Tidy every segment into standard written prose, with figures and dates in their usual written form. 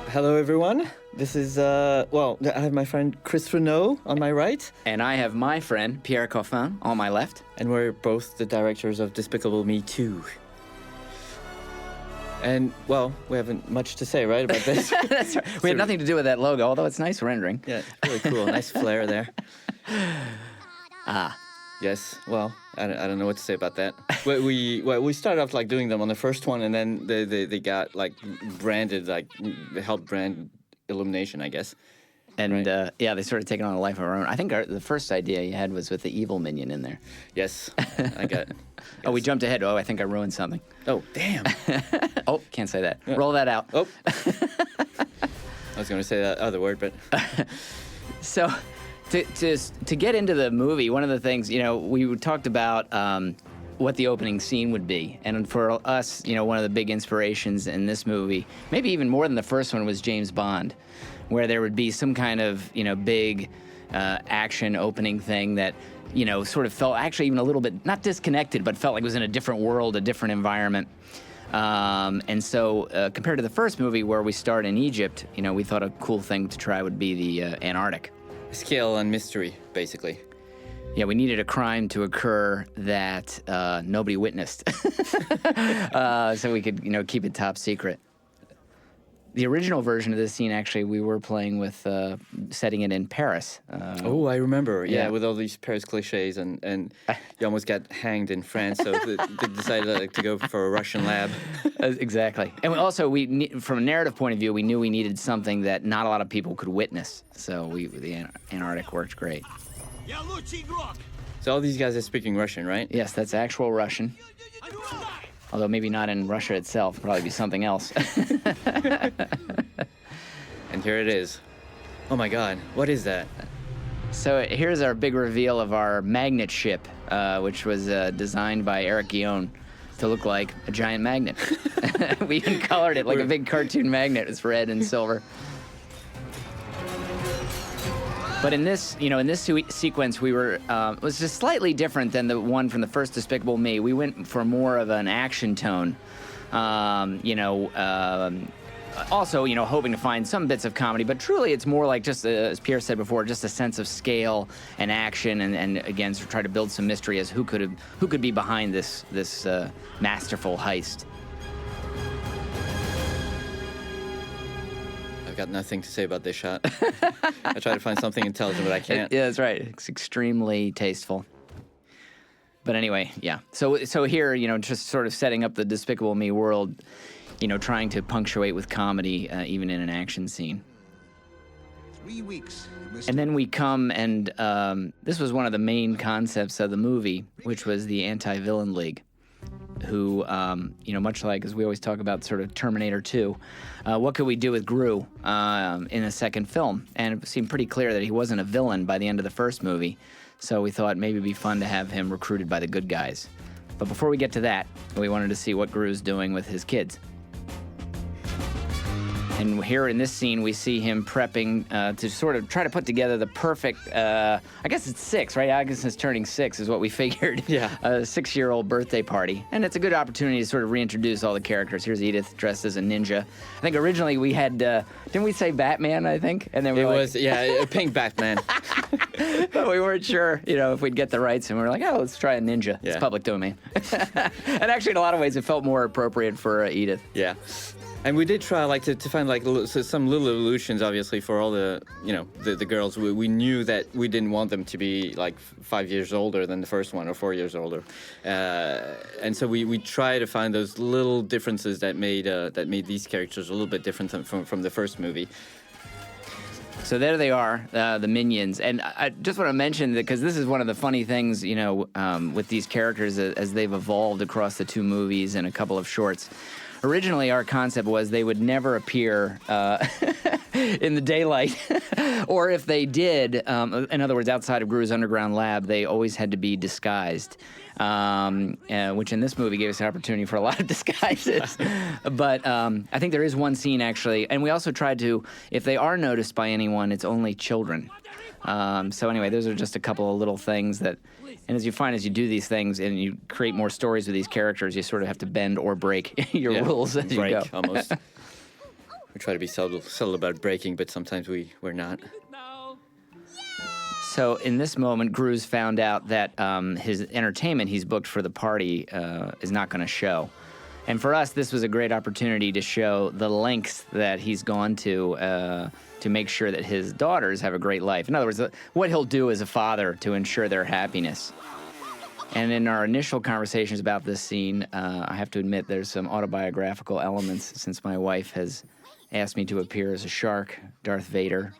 Hello, everyone. This is, I have my friend Chris Renaud on my right. And I have my friend Pierre Coffin on my left. And we're both the directors of Despicable Me 2. And, well, we haven't much to say, right, about this? That's right. We had nothing to do with that logo, although it's nice rendering. Yeah, really cool. Nice flair there. Ah. Yes, well, I don't know what to say about that. We started off, like, doing them on the first one, and then they got, like, branded, like, helped brand Illumination, I guess. And, right. they sort of taken on a life of our own. I think the first idea you had was with the evil minion in there. Yes, I got it. Oh, we jumped ahead. Oh, I think I ruined something. Oh, damn. Oh, can't say that. Roll that out. Oh. I was going to say that other word, but... So... To get into the movie, one of the things, we talked about what the opening scene would be. And for us, one of the big inspirations in this movie, maybe even more than the first one, was James Bond, where there would be some kind of, big action opening thing that, sort of felt actually even a little bit, not disconnected, but felt like it was in a different world, a different environment. And so compared to the first movie where we start in Egypt, we thought a cool thing to try would be the Antarctic. Scale and mystery, basically. Yeah, we needed a crime to occur that nobody witnessed, so we could, keep it top secret. The original version of this scene, actually, we were playing with setting it in Paris. Oh, I remember. Yeah, with all these Paris cliches, and you almost got hanged in France, so they decided to go for a Russian lab. Exactly. And from a narrative point of view, we knew we needed something that not a lot of people could witness. So the Antarctic worked great. So all these guys are speaking Russian, right? Yes, that's actual Russian. Although maybe not in Russia itself, probably be something else. And here it is. Oh my God, what is that? So here's our big reveal of our magnet ship, which was designed by Eric Guillaume to look like a giant magnet. We even colored it like a big cartoon magnet. It's red and silver. But in this, sequence, we were, it was just slightly different than the one from the first Despicable Me. We went for more of an action tone, also, hoping to find some bits of comedy, but truly it's more like just, as Pierre said before, just a sense of scale and action, and again, sort of try to build some mystery as who could be behind this masterful heist. Got nothing to say about this shot. I try to find something intelligent, but I can't. Yeah, that's right. It's extremely tasteful. But anyway, yeah. So here, just sort of setting up the Despicable Me world, trying to punctuate with comedy, even in an action scene. 3 weeks. And then we come and this was one of the main concepts of the movie, which was the Anti-Villain League, who, much like, as we always talk about, sort of Terminator 2, what could we do with Gru in a second film? And it seemed pretty clear that he wasn't a villain by the end of the first movie, so we thought maybe it'd be fun to have him recruited by the good guys. But before we get to that, we wanted to see what Gru's doing with his kids. And here in this scene, we see him prepping to sort of try to put together the perfect, I guess it's 6, right? Agnes is turning 6 is what we figured. Yeah. A 6-year-old birthday party. And it's a good opportunity to sort of reintroduce all the characters. Here's Edith dressed as a ninja. I think originally we had, didn't we say Batman, I think? And then we was, a pink Batman. But we weren't sure, if we'd get the rights. And we were like, let's try a ninja. Yeah. It's public domain. And actually, in a lot of ways, it felt more appropriate for Edith. Yeah. And we did try, to find, some little illusions, obviously, for all the, the girls. We knew that we didn't want them to be, 5 years older than the first one or 4 years older. And so we try to find those little differences that made these characters a little bit different from the first movie. So there they are, the minions. And I just want to mention that because this is one of the funny things, with these characters as they've evolved across the 2 movies and a couple of shorts. Originally, our concept was they would never appear in the daylight, or if they did, in other words, outside of Gru's underground lab, they always had to be disguised, which in this movie gave us an opportunity for a lot of disguises. But I think there is one scene, actually, and we also tried to, if they are noticed by anyone, it's only children. So anyway, those are just a couple of little things that And as you find, as you do these things and you create more stories with these characters, you sort of have to bend or break your rules as you go. Almost. We try to be subtle about breaking, but sometimes we're not. So in this moment, Gru's found out that his entertainment he's booked for the party is not going to show. And for us, this was a great opportunity to show the lengths that he's gone to make sure that his daughters have a great life. In other words, what he'll do as a father to ensure their happiness. And in our initial conversations about this scene, I have to admit there's some autobiographical elements since my wife has asked me to appear as a shark, Darth Vader.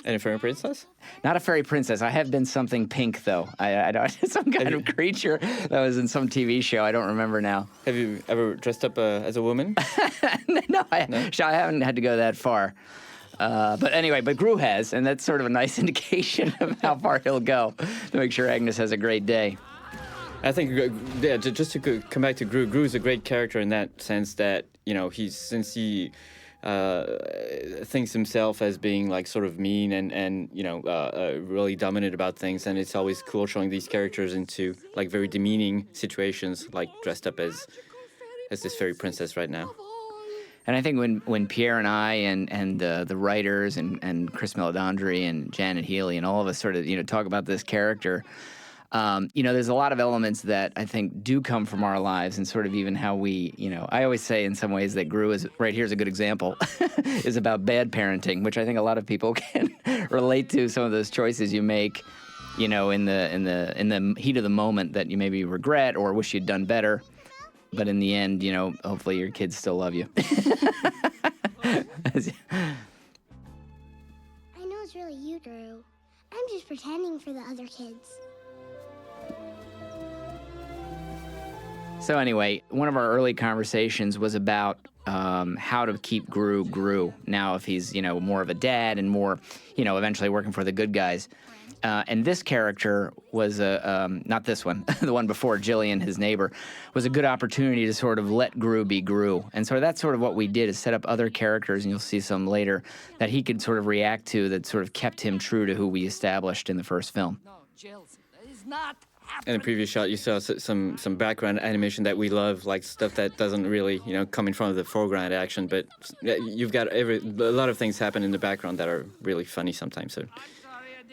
And a fairy princess? Not a fairy princess. I have been something pink, though. I don't, some kind of creature that was in some TV show. I don't remember now. Have you ever dressed up as a woman? No, I haven't had to go that far. But anyway, Gru has, and that's sort of a nice indication of how far he'll go to make sure Agnes has a great day. I think, yeah, just to come back to Gru, Gru's a great character in that sense that, you know, since he thinks himself as being like sort of mean and you know, really dominant about things, and it's always cool showing these characters into like very demeaning situations, like dressed up as this fairy princess right now. And I think when Pierre and I and the writers and Chris Meledandri and Janet Healy and all of us sort of, you know, talk about this character, you know, there's a lot of elements that I think do come from our lives and sort of even how we, you know, I always say in some ways that Gru is, right here's a good example, is about bad parenting, which I think a lot of people can relate to some of those choices you make, you know, in the heat of the moment that you maybe regret or wish you'd done better. But in the end, you know, hopefully your kids still love you. I know it's really you, Drew. I'm just pretending for the other kids. So anyway, one of our early conversations was about how to keep Gru. Now, if he's, you know, more of a dad and more, you know, eventually working for the good guys. And this character was not this one, the one before, Jillian, his neighbor, was a good opportunity to sort of let Gru be Gru. And so that's sort of what we did, is set up other characters, and you'll see some later, that he could sort of react to that sort of kept him true to who we established in the first film. No, Jills, it's not In the previous shot, you saw some background animation that we love, like stuff that doesn't really, you know, come in front of the foreground action. But you've got a lot of things happen in the background that are really funny sometimes. So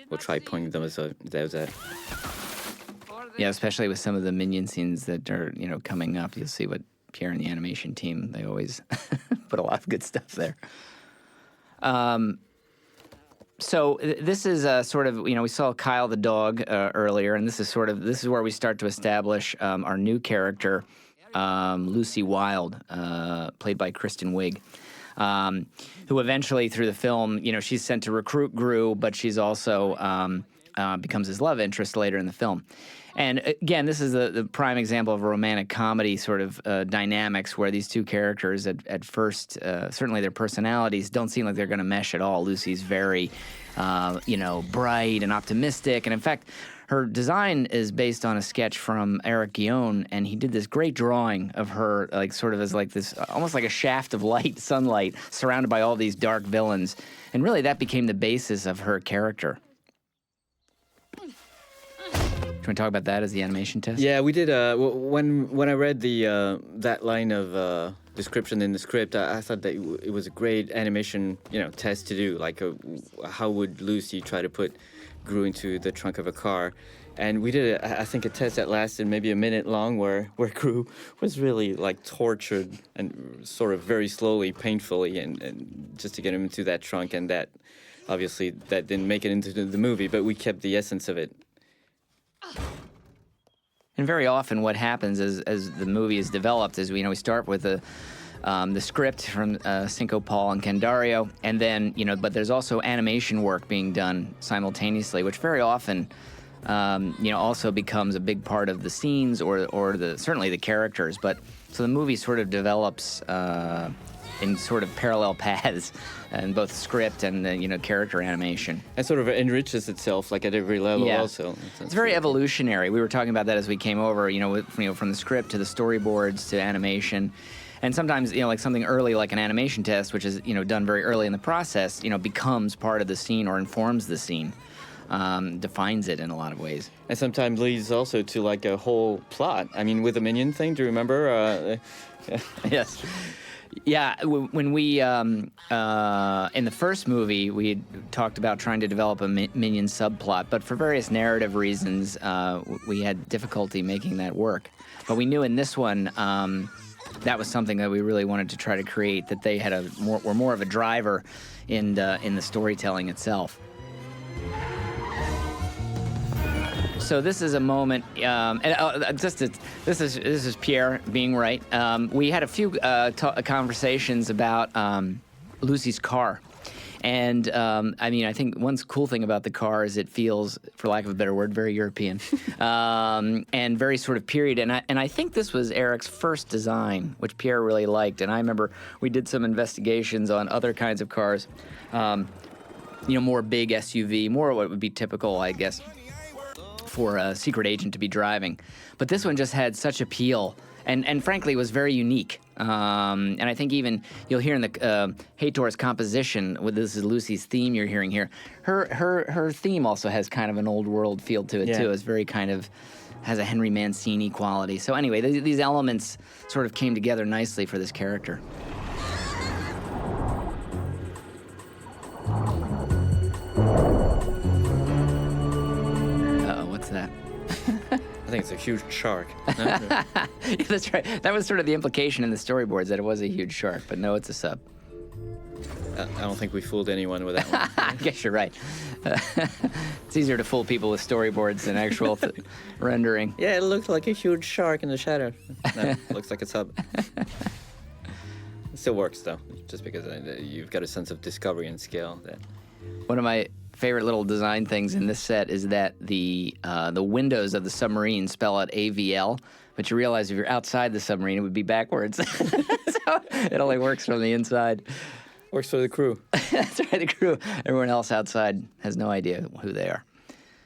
we'll try pointing those out. Yeah, especially with some of the minion scenes that are, you know, coming up. You'll see what Pierre and the animation team, they always put a lot of good stuff there. So this is sort of, you know, we saw Kyle the dog earlier, and this is where we start to establish our new character, Lucy Wilde, played by Kristen Wiig, who eventually through the film, you know, she's sent to recruit Gru, but she's also becomes his love interest later in the film. And again, this is the prime example of a romantic comedy sort of dynamics where these two characters at first, certainly their personalities don't seem like they're going to mesh at all. Lucy's very, you know, bright and optimistic. And in fact, her design is based on a sketch from Eric Guillaume, and he did this great drawing of her like sort of as like this, almost like a shaft of light, sunlight, surrounded by all these dark villains. And really that became the basis of her character. Can we talk about that as the animation test? Yeah, we did. When I read that line of description in the script, I thought that it was a great animation, you know, test to do. Like, how would Lucy try to put Gru into the trunk of a car? And we did, I think, a test that lasted maybe a minute long, where Gru was really like tortured and sort of very slowly, painfully, and just to get him into that trunk. And that obviously that didn't make it into the movie, but we kept the essence of it. And very often what happens as the movie is developed is, we start with the script from Cinco Paul and Candario, and then, but there's also animation work being done simultaneously, which very often, also becomes a big part of the scenes or certainly the characters. But so the movie sort of develops in sort of parallel paths in both script and character animation. And sort of enriches itself like at every level. Yeah. Also. It's very evolutionary. We were talking about that as we came over, from the script to the storyboards to animation. And sometimes, like something early like an animation test, which is, done very early in the process, becomes part of the scene or informs the scene. defines it in a lot of ways. And sometimes leads also to like a whole plot. I mean, with the minion thing, do you remember? Yes. Yeah, when we, in the first movie, we had talked about trying to develop a minion subplot, but for various narrative reasons, we had difficulty making that work. But we knew in this one, that was something that we really wanted to try to create, that they had were more of a driver in the storytelling itself. So this is a moment, this is Pierre being right. We had a few conversations about Lucy's car. And, I mean, I think one cool thing about the car is it feels, for lack of a better word, very European, and very sort of period. And I think this was Eric's first design, which Pierre really liked. And I remember we did some investigations on other kinds of cars, more big SUV, more what would be typical, I guess, for a secret agent to be driving. But this one just had such appeal. And frankly, was very unique. And I think even you'll hear in the Hator's composition, this is Lucy's theme you're hearing here. Her theme also has kind of an old world feel to it too. It's very kind of has a Henry Mancini quality. So anyway, these elements sort of came together nicely for this character. What's that? I think it's a huge shark. Yeah, that's right. That was sort of the implication in the storyboards, that it was a huge shark, but no, it's a sub. I don't think we fooled anyone with that one. I guess you're right. It's easier to fool people with storyboards than actual rendering. Yeah, it looked like a huge shark in the shadow. No, it looks like a sub. It still works, though, just because you've got a sense of discovery and scale. One of my favorite little design things in this set is that the windows of the submarine spell out AVL, but you realize if you're outside the submarine, it would be backwards. So it only works from the inside. Works for the crew. That's right, the crew. Everyone else outside has no idea who they are.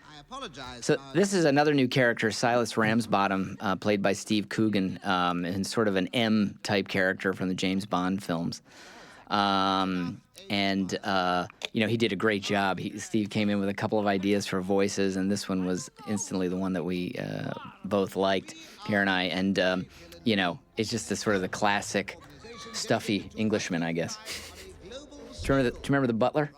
I apologize. So this is another new character, Silas Ramsbottom, played by Steve Coogan, and sort of an M-type character from the James Bond films. He did a great job. Steve came in with a couple of ideas for voices, and this one was instantly the one that we both liked, Pierre and I. And, it's just the sort of the classic stuffy Englishman, I guess. Do you remember the butler?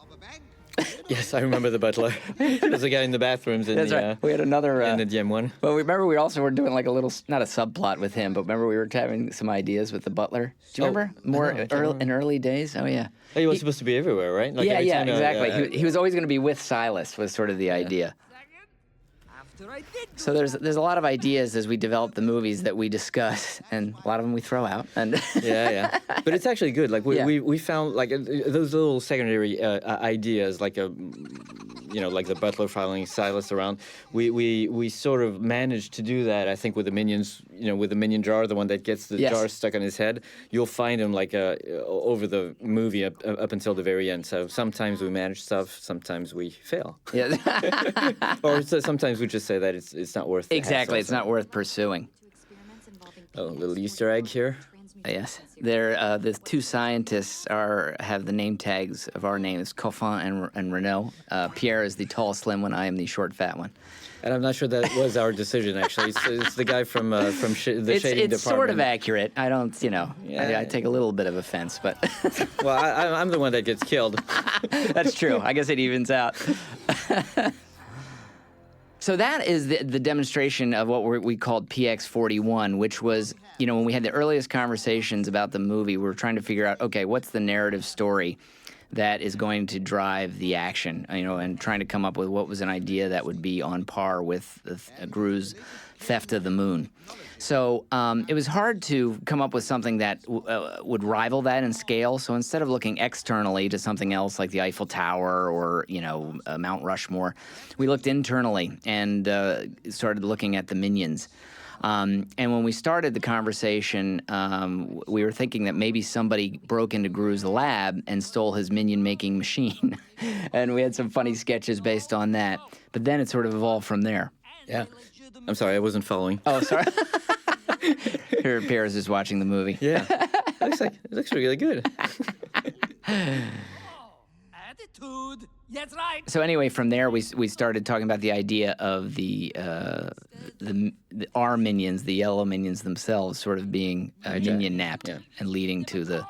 Yes, I remember the butler. There's a guy in the bathrooms in Right. We had another in the DM1. Well, we also were doing like a little, not a subplot with him, but remember we were having some ideas with the butler. Do you remember? In early days? Oh yeah. Oh, he was supposed to be everywhere, right? Like every time, exactly. He was always going to be with Silas, was sort of the idea. So there's a lot of ideas as we develop the movies that we discuss, and a lot of them we throw out. And yeah. But it's actually good. Like we found like those little secondary ideas, like like the butler following Silas around. We sort of managed to do that. I think with the minions, with the minion jar, the one that gets the jar stuck on his head. You'll find him like over the movie up until the very end. So sometimes we manage stuff, sometimes we fail. Yeah. Or sometimes we just say that it's not worth it. Exactly, it's not worth pursuing. Oh, little Easter egg here. Yes, the two scientists have the name tags of our names, Coffin and Renaud. Pierre is the tall, slim one. I am the short, fat one. And I'm not sure that was our decision. Actually, it's the guy from the shading department. It's sort of accurate. I don't, I take a little bit of offense, but. Well, I'm the one that gets killed. That's true. I guess it evens out. So that is the demonstration of what we called PX41, which was, when we had the earliest conversations about the movie, we were trying to figure out, okay, what's the narrative story that is going to drive the action, and trying to come up with what was an idea that would be on par with Gru's Theft of the Moon. So it was hard to come up with something that would rival that in scale. So instead of looking externally to something else like the Eiffel Tower or, Mount Rushmore, we looked internally and started looking at the Minions. And when we started the conversation, we were thinking that maybe somebody broke into Gru's lab and stole his minion-making machine. And we had some funny sketches based on that. But then it sort of evolved from there. Yeah. I'm sorry, I wasn't following. Oh, sorry. Here, Pierre is just watching the movie. Yeah. It looks really good. Attitude. That's right. So anyway, from there we started talking about the idea of our minions, the yellow minions themselves, sort of being minion napped and leading to the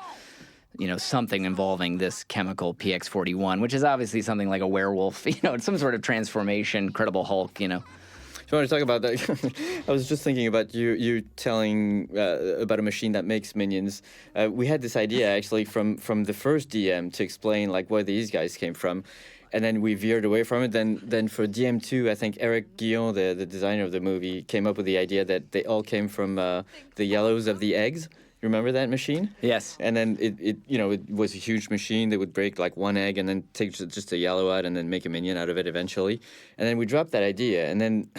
something involving this chemical PX41, which is obviously something like a werewolf, it's some sort of transformation, Incredible Hulk, Do you want to talk about that? I was just thinking about you telling about a machine that makes minions. We had this idea actually from the first DM to explain like where these guys came from, and then we veered away from it. Then for DM2, I think Eric Guillon, the designer of the movie, came up with the idea that they all came from the yellows of the eggs. Remember that machine? Yes. And then it was a huge machine that would break like one egg and then take just a yellow out and then make a minion out of it eventually. And then we dropped that idea, and then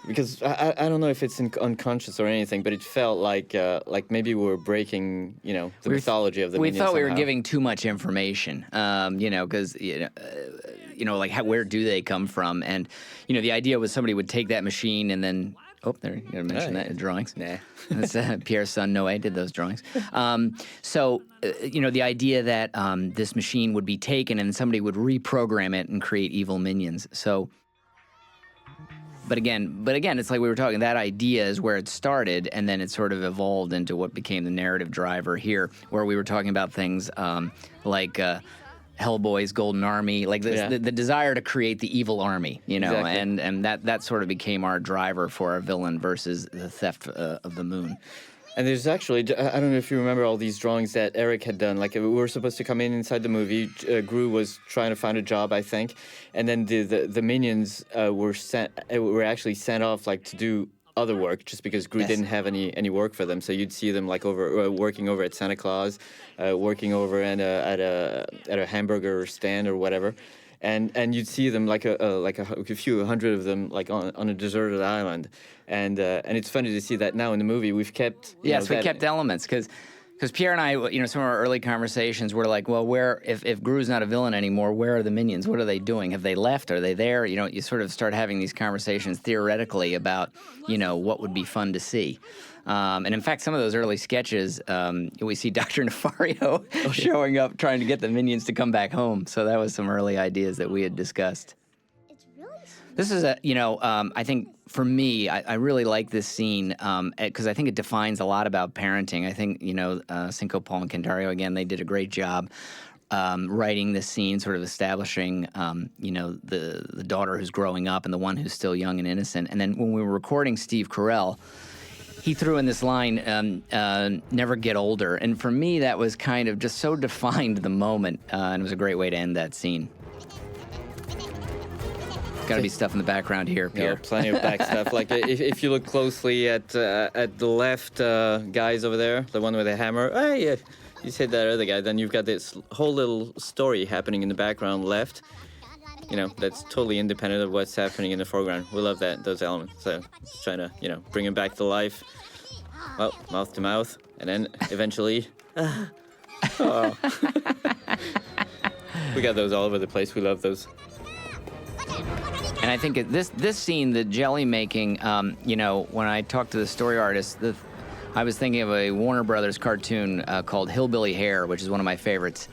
because I don't know if it's unconscious or anything, but it felt like maybe we were breaking the mythology of the minions. We thought we were somehow. giving too much information, because like where do they come from? And the idea was somebody would take that machine and then. Oh, there, you gotta mention that in drawings. Nah. That's Pierre's son, Noé, did those drawings. So the idea that this machine would be taken and somebody would reprogram it and create evil minions. So, but again, it's like we were talking, that idea is where it started, and then it sort of evolved into what became the narrative driver here, where we were talking about things like Hellboy's Golden Army, like the desire to create the evil army, Exactly. and that sort of became our driver for our villain versus the theft of the moon. And there's actually, I don't know if you remember all these drawings that Eric had done. Like we were supposed to come inside the movie. Gru was trying to find a job, I think, and then the minions were actually sent off like to do other work just because Gru didn't have any work for them. So you'd see them like working over at Santa Claus, working over at a hamburger stand or whatever. And you'd see them like a few hundred of them like on a deserted island, and it's funny to see that now in the movie we've kept we kept elements because Pierre and I, some of our early conversations were like, well, where if Gru's not a villain anymore, where are the minions? What are they doing? Have they left? Are they there? You sort of start having these conversations theoretically about what would be fun to see. And in fact, some of those early sketches, we see Dr. Nefario showing up trying to get the minions to come back home. So that was some early ideas that we had discussed. It's really This is I think for me, I really like this scene because I think it defines a lot about parenting. I think, Cinco, Paul, and Candario, again, they did a great job writing this scene, sort of establishing, the daughter who's growing up and the one who's still young and innocent. And then when we were recording Steve Carell, he threw in this line, never get older. And for me, that was kind of just so defined the moment, and it was a great way to end that scene. Got to be stuff in the background here, Pierre. Yeah, plenty of back stuff. Like if you look closely at the left guys over there, the one with the hammer. Hey, you said that other guy. Then you've got this whole little story happening in the background left. That's totally independent of what's happening in the foreground. We love those elements. So just trying to bring them back to life. Well, mouth to mouth, and then eventually. Oh. We got those all over the place. We love those. And I think this scene, the jelly making, when I talked to the story artist, I was thinking of a Warner Brothers cartoon called Hillbilly Hair, which is one of my favorites,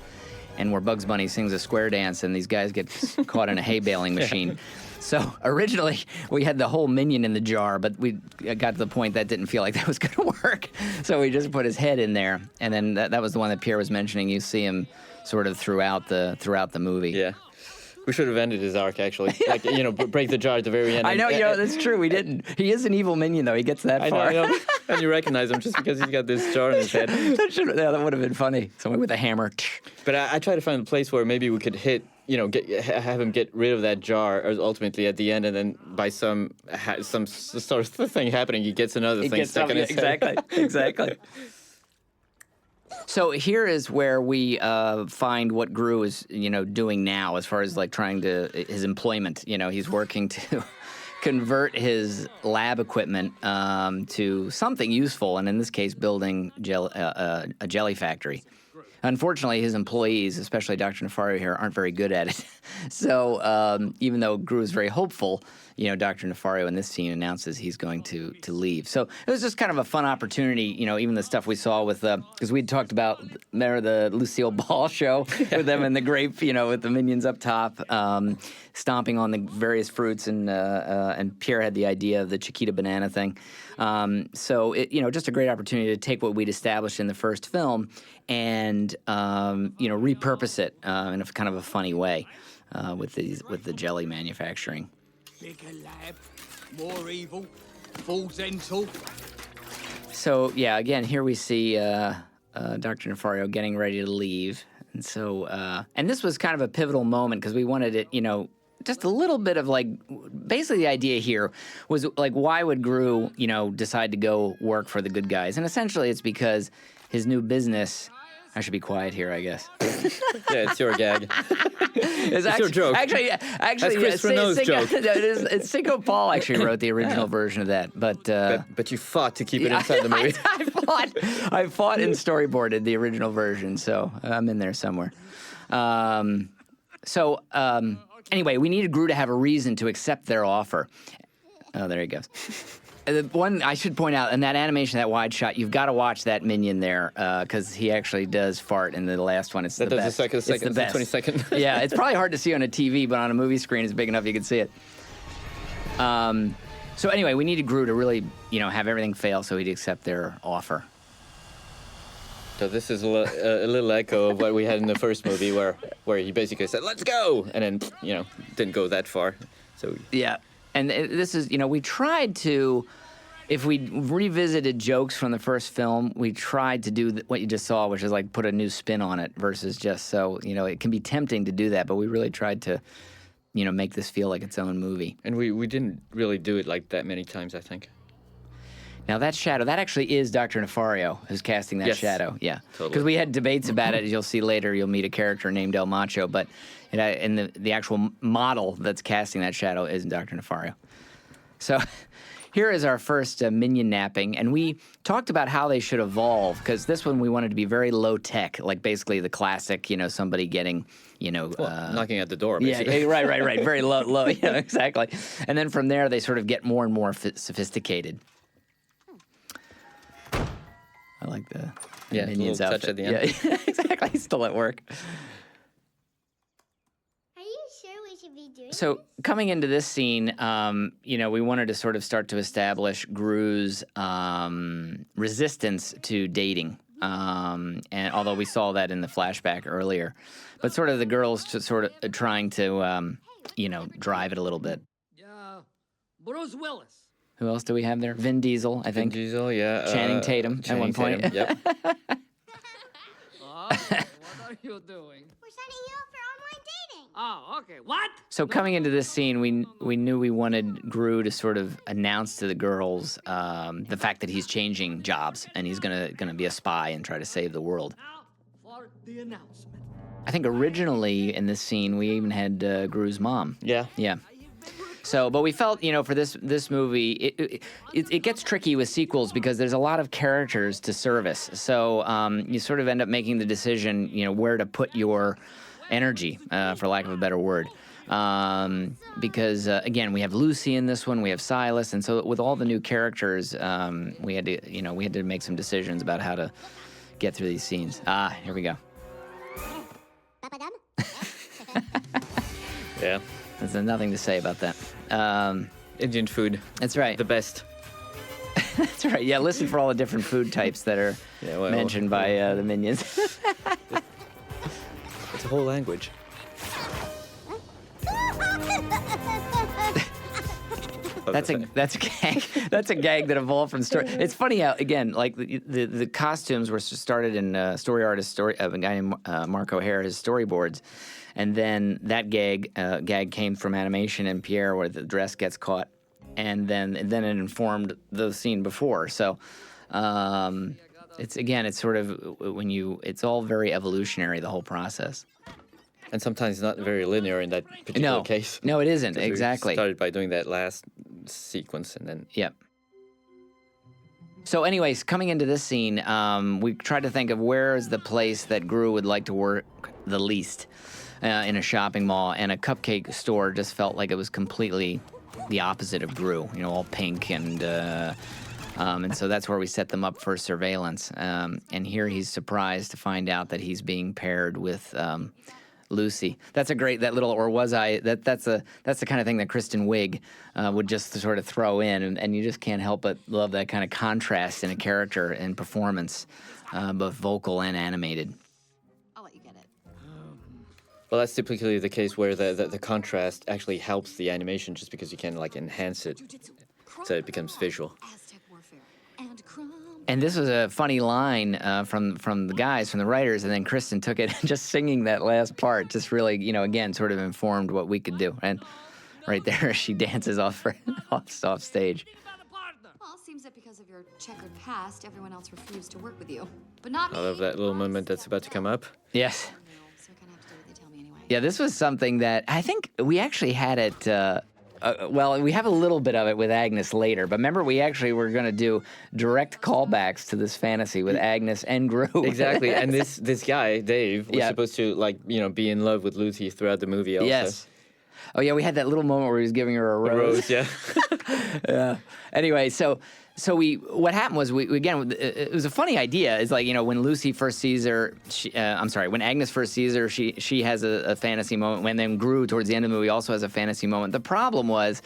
and where Bugs Bunny sings a square dance and these guys get caught in a hay baling machine. So originally we had the whole minion in the jar, but we got to the point that didn't feel like that was going to work. So we just put his head in there, and then that was the one that Pierre was mentioning. You see him sort of throughout the movie. Yeah. We should have ended his arc, actually. Like, break the jar at the very end. I know, that's true. We didn't. He is an evil minion, though. He gets that far. I know. And you recognize him just because he's got this jar in his head. That would have been funny. Someone with a hammer. But I try to find a place where maybe we could have him get rid of that jar ultimately at the end, and then by some sort of thing happening, he gets another thing stuck in his head. Exactly. So here is where we find what Gru is, doing now as far as like trying to his employment. He's working to convert his lab equipment to something useful, and in this case, building a jelly factory. Unfortunately, his employees, especially Dr. Nefario here, aren't very good at it. So even though Gru is very hopeful, Dr. Nefario in this scene announces he's going to leave. So it was just kind of a fun opportunity, even the stuff we saw with, because we'd talked about, remember the Lucille Ball show with them in the grape, with the minions up top, stomping on the various fruits, and Pierre had the idea of the Chiquita banana thing. So just a great opportunity to take what we'd established in the first film and, repurpose it in a kind of a funny way with the jelly manufacturing. Bigger lab, more evil, full dental. So, yeah, again, here we see Dr. Nefario getting ready to leave. And so, and this was kind of a pivotal moment because we wanted it, just a little bit of basically the idea here was why would Gru, decide to go work for the good guys? And essentially it's because his new business, I should be quiet here, I guess. Yeah, it's your gag. It's your joke. Actually, That's Chris Renaud's joke. It's Cinco Paul actually wrote the original version of that, but you fought to keep it inside the movie. I fought and storyboarded the original version, so I'm in there somewhere. Anyway, we needed Gru to have a reason to accept their offer. Oh, there he goes. The one I should point out, in that animation, that wide shot, you've got to watch that minion there because he actually does fart in the last one. It's the best. It's the best. 20 seconds. Yeah, it's probably hard to see on a TV, but on a movie screen, it's big enough you can see it. So anyway, we needed Gru to really, have everything fail so he'd accept their offer. So this is a little echo of what we had in the first movie, where he basically said, "Let's go," and then didn't go that far. So yeah. And this is, we tried to, if we revisited jokes from the first film, we tried to do what you just saw, which is put a new spin on it versus just so, it can be tempting to do that, but we really tried to, make this feel like its own movie. And we didn't really do it like that many times, I think. Now that shadow, that actually is Dr. Nefario who's casting that shadow. Yeah. Totally. Because we had debates about it. As you'll see later, you'll meet a character named El Macho, but in the actual model that's casting that shadow is Dr. Nefario. So here is our first minion napping, and we talked about how they should evolve, because this one we wanted to be very low tech, like basically the classic, somebody getting, knocking at the door, basically. Yeah, right. Very low, yeah, exactly. And then from there, they sort of get more and more sophisticated. I like the minions little outfit. touch at the end. Yeah, exactly. He's still at work. Are you sure we should be doing So coming into this scene, we wanted to sort of start to establish Gru's resistance to dating. And although we saw that in the flashback earlier, but sort of the girls just sort of trying to, drive it a little bit. Bruce Willis. Who else do we have there? Vin Diesel, I think. Vin Diesel, yeah. Channing Tatum at one point. Tatum, yep. What are you doing? We're setting you up for online dating. Oh, okay. What? So coming into this scene, we knew we wanted Gru to sort of announce to the girls the fact that he's changing jobs and he's gonna be a spy and try to save the world. Now for the announcement. I think originally in this scene we even had Gru's mom. Yeah. Yeah. So, but we felt, for this movie, it gets tricky with sequels because there's a lot of characters to service. So you sort of end up making the decision, where to put your energy, for lack of a better word. Because again, we have Lucy in this one, we have Silas, and so with all the new characters, we had to make some decisions about how to get through these scenes. Here we go. Yeah. There's nothing to say about that. Indian food. That's right. The best. That's right. Yeah, listen for all the different food types that are mentioned by the minions. It's a whole language. That's a gag. That's a gag that evolved from story. It's funny how again, the costumes were started in story artist a guy named Marco Hare, his storyboards, and then that gag came from animation and Pierre, where the dress gets caught, and then it informed the scene before. So it's sort of it's all very evolutionary, the whole process. And sometimes not very linear in that particular case. No, it isn't. Exactly. We started by doing that last sequence and then... Yep. So anyways, coming into this scene, we tried to think of where is the place that Gru would like to work the least in a shopping mall, and a cupcake store just felt like it was completely the opposite of Gru, all pink and so that's where we set them up for surveillance. And here he's surprised to find out that he's being paired with Lucy. That's a great, that little, or was I, that's the kind of thing that Kristen Wiig would just sort of throw in, and you just can't help but love that kind of contrast in a character and performance, both vocal and animated. I'll let you get it. Well, that's typically the case where the contrast actually helps the animation, just because you can like enhance it so it becomes visual. Aztec warfare and crumb. And this was a funny line from the guys, from the writers, and then Kristen took it and just singing that last part just really, again, sort of informed what we could do. And right there, she dances off stage. Well, it seems that because of your checkered past, everyone else refused to work with you. But not me. I love that little moment that's about to come up. Yes. So I kind of have to do what they tell me anyway. Yeah, this was something that I think we actually had it. Well, we have a little bit of it with Agnes later, but remember we actually were going to do direct callbacks to this fantasy with Agnes and Gru. Exactly, and this guy, Dave, was supposed to, be in love with Lucy throughout the movie also. Yes. Oh, yeah, we had that little moment where he was giving her a rose. A rose, yeah. Yeah. Anyway, so what happened was again, it was a funny idea. It's like, when Lucy first sees her, when Agnes first sees her, she has a fantasy moment. When then Gru, towards the end of the movie, also has a fantasy moment. The problem was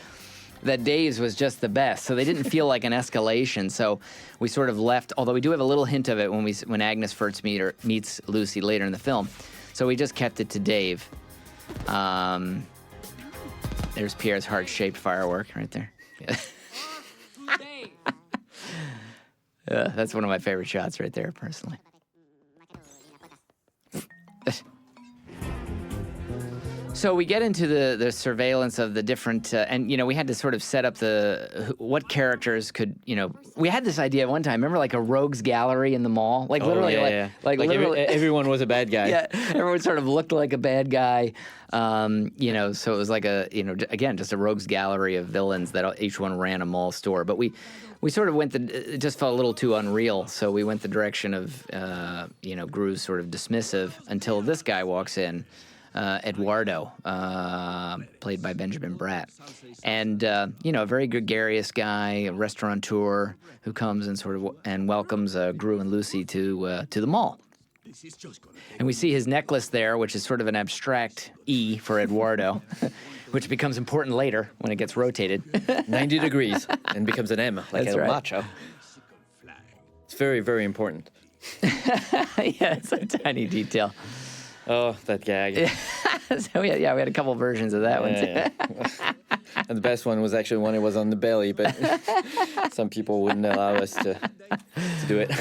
that Dave's was just the best, so they didn't feel like an escalation. So we sort of left, although we do have a little hint of it when Agnes first meets Lucy later in the film. So we just kept it to Dave. There's Pierre's heart-shaped firework right there. That's one of my favorite shots right there, personally. So we get into the surveillance of the different, and we had to sort of set up what characters could, we had this idea at one time. Remember, like a rogues gallery in the mall, like literally, literally, everyone was a bad guy. Yeah, everyone sort of looked like a bad guy. So it was like again, just a rogues gallery of villains that each one ran a mall store. But we sort of it just felt a little too unreal. So we went the direction of, Gru's sort of dismissive until this guy walks in. Eduardo, played by Benjamin Bratt, and a very gregarious guy, a restaurateur who comes and welcomes Gru and Lucy to the mall. And we see his necklace there, which is sort of an abstract E for Eduardo, which becomes important later when it gets rotated. 90 degrees and becomes an M, like That's El right. Macho. It's very, very important. Yeah, it's a tiny detail. Oh, that gag. So we had a couple versions of that one too. Yeah. And the best one was actually when it was on the belly, but some people wouldn't allow us to do it.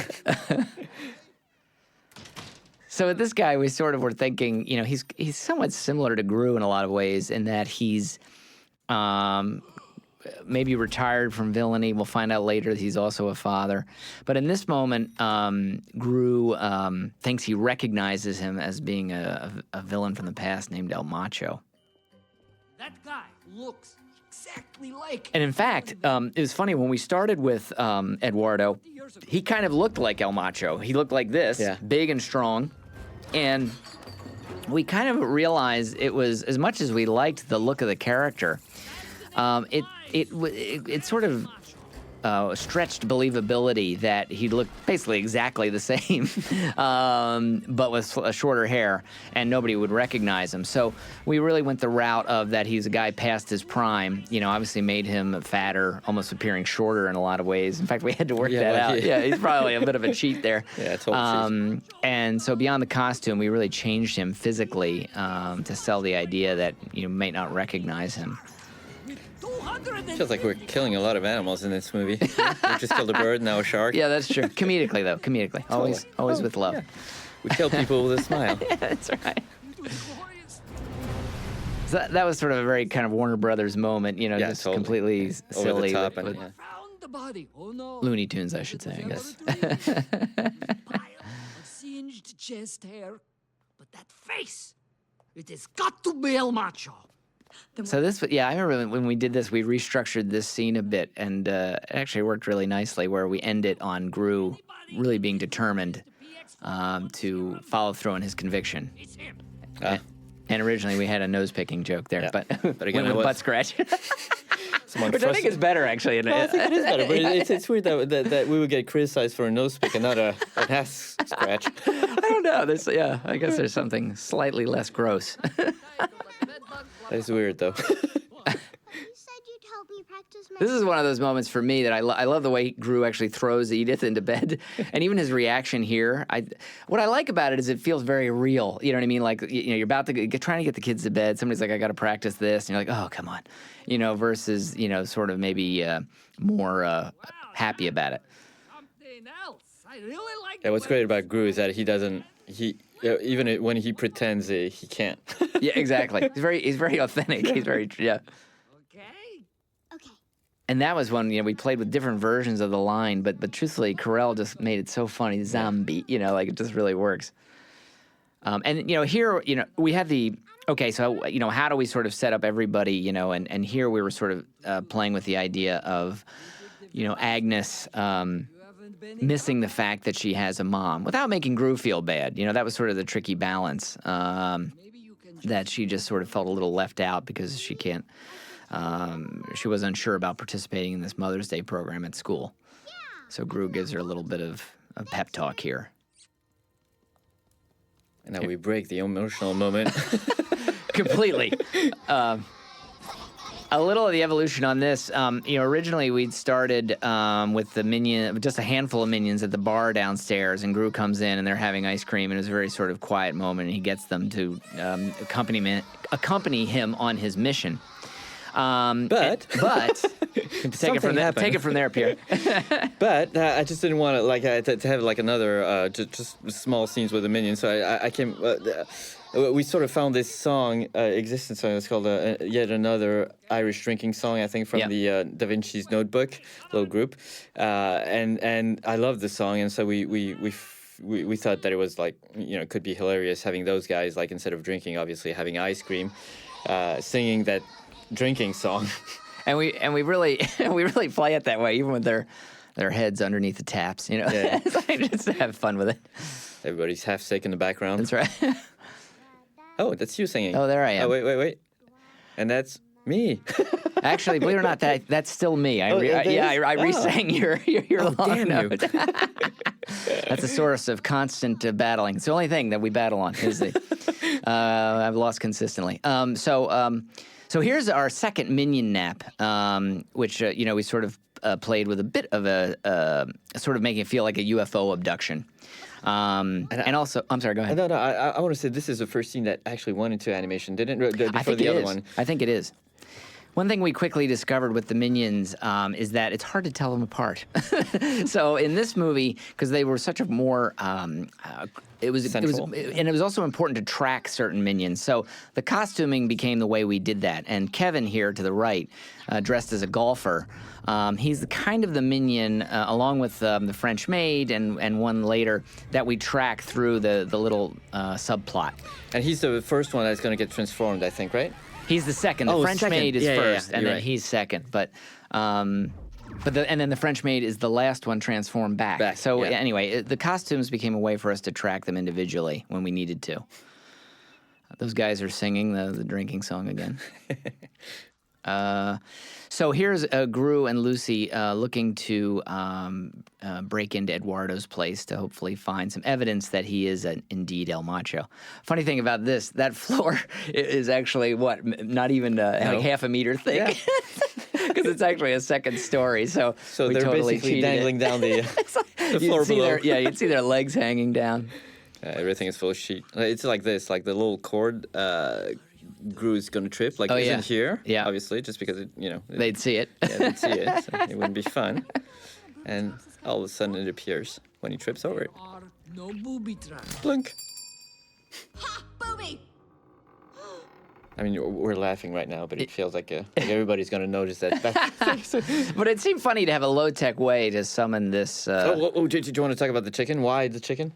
So with this guy, we sort of were thinking, he's somewhat similar to Gru in a lot of ways, in that he's maybe retired from villainy. We'll find out later that he's also a father. But in this moment, Gru thinks he recognizes him as being a villain from the past named El Macho. That guy looks exactly like. And in fact, it was funny, when we started with Eduardo, he kind of looked like El Macho. He looked like this, big and strong. And we kind of realized it was, as much as we liked the look of the character, it sort of stretched believability that he looked basically exactly the same, but with shorter hair, and nobody would recognize him. So we really went the route of that he's a guy past his prime. Obviously made him fatter, almost appearing shorter in a lot of ways. In fact, we had to work that out. Yeah, he's probably a bit of a cheat there. Yeah, totally. And so beyond the costume, we really changed him physically to sell the idea that you may not recognize him. Feels like we're killing a lot of animals in this movie. We just killed a bird, now a shark. Yeah, that's true. Comedically, though. Comedically. Always with love. Yeah. We kill people with a smile. Yeah, that's right. So that was sort of a very kind of Warner Brothers moment, just totally. completely silly. Over the top. with Found the body. Oh no. Looney Tunes, I should say, I guess. Pile of singed chest hair, but that face, it has got to be El Macho. So this, I remember when we did this, we restructured this scene a bit, and it actually worked really nicely, where we end it on Gru really being determined to follow through on his conviction. It's him. And originally we had a nose-picking joke there, Yeah. but But again, went with it was- butt scratch. someone Which I think is better, actually. No, I think it is better, but it's weird that we would get criticized for a nose pick and not an ass scratch. I don't know. I guess there's something slightly less gross. That is weird, though. You said you'd help me practice my... This is one of those moments for me that I love the way Gru actually throws Edith into bed, and even his reaction here. What I like about it is it feels very real. You know what I mean? Like, you're about to trying to get the kids to bed. Somebody's like, I got to practice this, and you're like, oh, come on, versus sort of maybe more happy about it. Something else. I really like. Yeah, what's great about Gru is that even when he pretends he can't. Yeah, exactly. He's very authentic. He's very Okay. Okay. And that was when we played with different versions of the line, but truthfully, Carell just made it so funny. Zombie, like it just really works. And here, we have the so how do we sort of set up everybody, and here we were sort of playing with the idea of, Agnes missing the fact that she has a mom without making Gru feel bad. That was sort of the tricky balance. That she just sort of felt a little left out because she can't. She was unsure about participating in this Mother's Day program at school. So Gru gives her a little bit of a pep talk here. And now we break the emotional moment. Completely. A little of the evolution on this, originally we'd started with the minion, just a handful of minions at the bar downstairs, and Gru comes in and they're having ice cream, and it was a very sort of quiet moment, and he gets them to accompany him on his mission. But take it from there, Pierre. But I just didn't want to have like another just small scenes with the minions. So I came. We sort of found this song, existence song. It's called yet another Irish drinking song. I think from the Da Vinci's Notebook little group, and I love the song, and so we thought that it was like it could be hilarious having those guys like instead of drinking, obviously having ice cream, singing that drinking song. And we really play it that way, even with their heads underneath the taps. Yeah. Just to have fun with it. Everybody's half sick in the background. That's right. Oh, that's you singing. Oh, there I am. Oh, wait. And that's me. Actually, believe it or not, that's still me. I re-sang your long note. That's a source of constant battling. It's the only thing that we battle on. Is I've lost consistently. So here's our second minion nap, which we sort of played with a bit of a sort of making it feel like a UFO abduction. And also, I'm sorry, go ahead. No, I want to say this is the first scene that actually went into animation, didn't it? Before the other one. I think it is. One thing we quickly discovered with the minions is that it's hard to tell them apart. So in this movie, because they were such a more, it was also important to track certain minions. So the costuming became the way we did that. And Kevin here to the right, dressed as a golfer, he's kind of the minion, along with the French maid and one later, that we track through the little subplot. And he's the first one that's going to get transformed, I think, right? He's the second. The French maid is first, and then right. he's second. And then the French maid is the last one transformed back. So anyway, the costumes became a way for us to track them individually when we needed to. Those guys are singing the drinking song again. So here's Gru and Lucy looking to break into Eduardo's place to hopefully find some evidence that he is indeed El Macho. Funny thing about this, that floor is actually, not even like half a meter thick. Because it's actually a second story, so we they're totally basically dangling down the floor below. You'd see their legs hanging down. Everything is full of sheet. It's like this, like the little cord Gru is going to trip, like isn't here, obviously, just because they'd see it. Yeah, they'd see it, so it wouldn't be fun. And all of a sudden it appears when he trips over it. No booby traps. Blink. Ha! Booby! I mean, we're laughing right now, but it feels like everybody's going to notice that. But it seemed funny to have a low-tech way to summon this. Do you want to talk about the chicken? Why the chicken?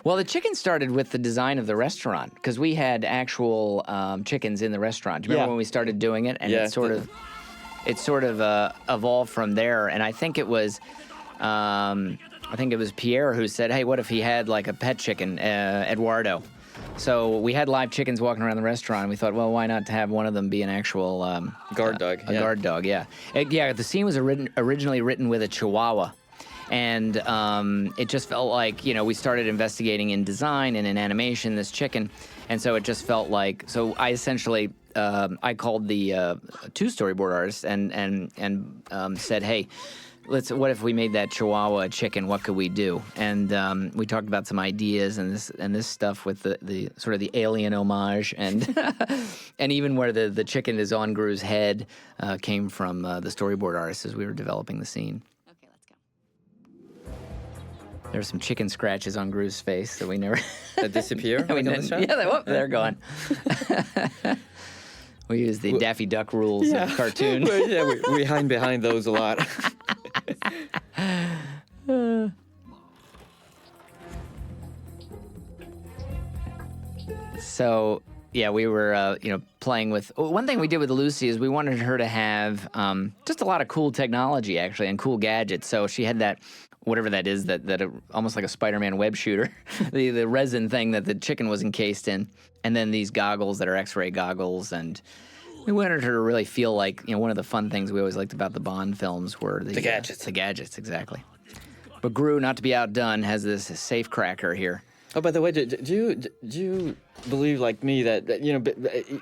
Well, the chicken started with the design of the restaurant, because we had actual chickens in the restaurant. Do you remember when we started doing it? And it sort of evolved from there. And I think it was Pierre who said, "Hey, what if he had like a pet chicken, Eduardo?" So we had live chickens walking around the restaurant, and we thought, well, why not have one of them be an actual Guard dog. A guard dog, yeah. The scene was originally written with a Chihuahua, and it just felt like, we started investigating in design and in animation this chicken, and so it just felt like. So I essentially I called the two storyboard artists and said, hey. What if we made that Chihuahua a chicken? What could we do? And we talked about some ideas and this stuff with the sort of the alien homage and and even where the chicken is on Gru's head came from the storyboard artists as we were developing the scene. Okay, let's go. There's some chicken scratches on Gru's face that we never That disappear? we like on the didn't- shot? yeah, they're gone. We use the Daffy Duck rules of cartoon. Well, yeah, we hide behind those a lot. So yeah, we were playing with. One thing we did with Lucy is we wanted her to have just a lot of cool technology actually and cool gadgets. So she had that. Whatever that is, that almost like a Spider-Man web shooter, the resin thing that the chicken was encased in, and then these goggles that are X-ray goggles, and we wanted her to really feel like, one of the fun things we always liked about the Bond films were the gadgets. The gadgets, exactly. But Gru, not to be outdone, has this safe cracker here. Oh, by the way, do you believe like me that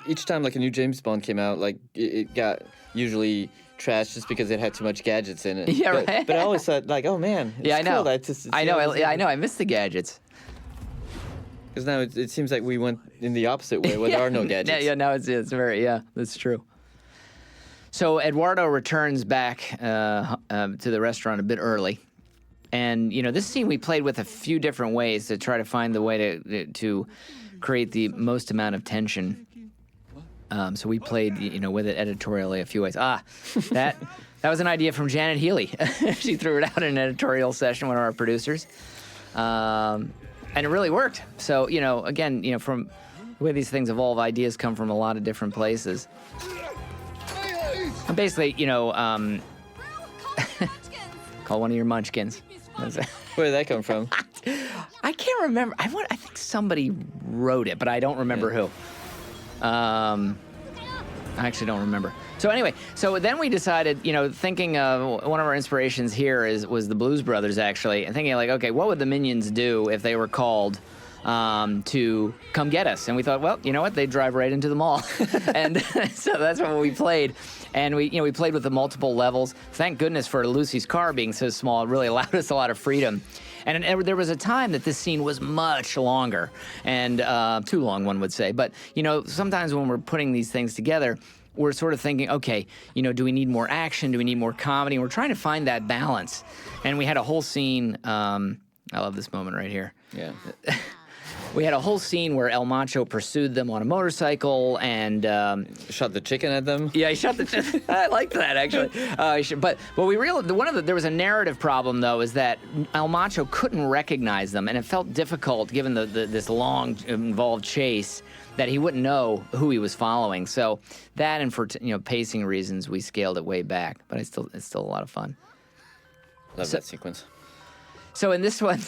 each time like a new James Bond came out, like it got usually trashed just because it had too much gadgets in it. Yeah, right. But I always thought like, oh man, it's Yeah, I know. cool that it's I know. I miss the gadgets. Because now it seems like we went in the opposite way where there are no gadgets. Yeah, now it's very, that's true. So Eduardo returns back to the restaurant a bit early. And, this scene we played with a few different ways to try to find the way to create the most amount of tension. So we played, with it editorially a few ways. That was an idea from Janet Healy. She threw it out in an editorial session, one of our producers. And it really worked. So, again, from the way these things evolve, ideas come from a lot of different places. And basically, call one of your munchkins. Where did that come from? I can't remember. I think somebody wrote it, but I don't remember who. I actually don't remember. So anyway, then we decided, thinking of one of our inspirations here was the Blues Brothers, actually, and thinking like, okay, what would the Minions do if they were called to come get us? And we thought, well, you know what? They'd drive right into the mall. And so that's what we played. And we played with the multiple levels. Thank goodness for Lucy's car being so small. It really allowed us a lot of freedom. And there was a time that this scene was much longer, and too long, one would say. But, sometimes when we're putting these things together, we're sort of thinking, okay, do we need more action? Do we need more comedy? And we're trying to find that balance. And we had a whole scene, I love this moment right here. Yeah. We had a whole scene where El Macho pursued them on a motorcycle and Shot the chicken at them. yeah, he shot the chicken. I liked that actually. But we realized there was a narrative problem though, is that El Macho couldn't recognize them, and it felt difficult given this long involved chase that he wouldn't know who he was following. So that, and for pacing reasons, we scaled it way back. But it's still a lot of fun. Love that sequence. So in this one,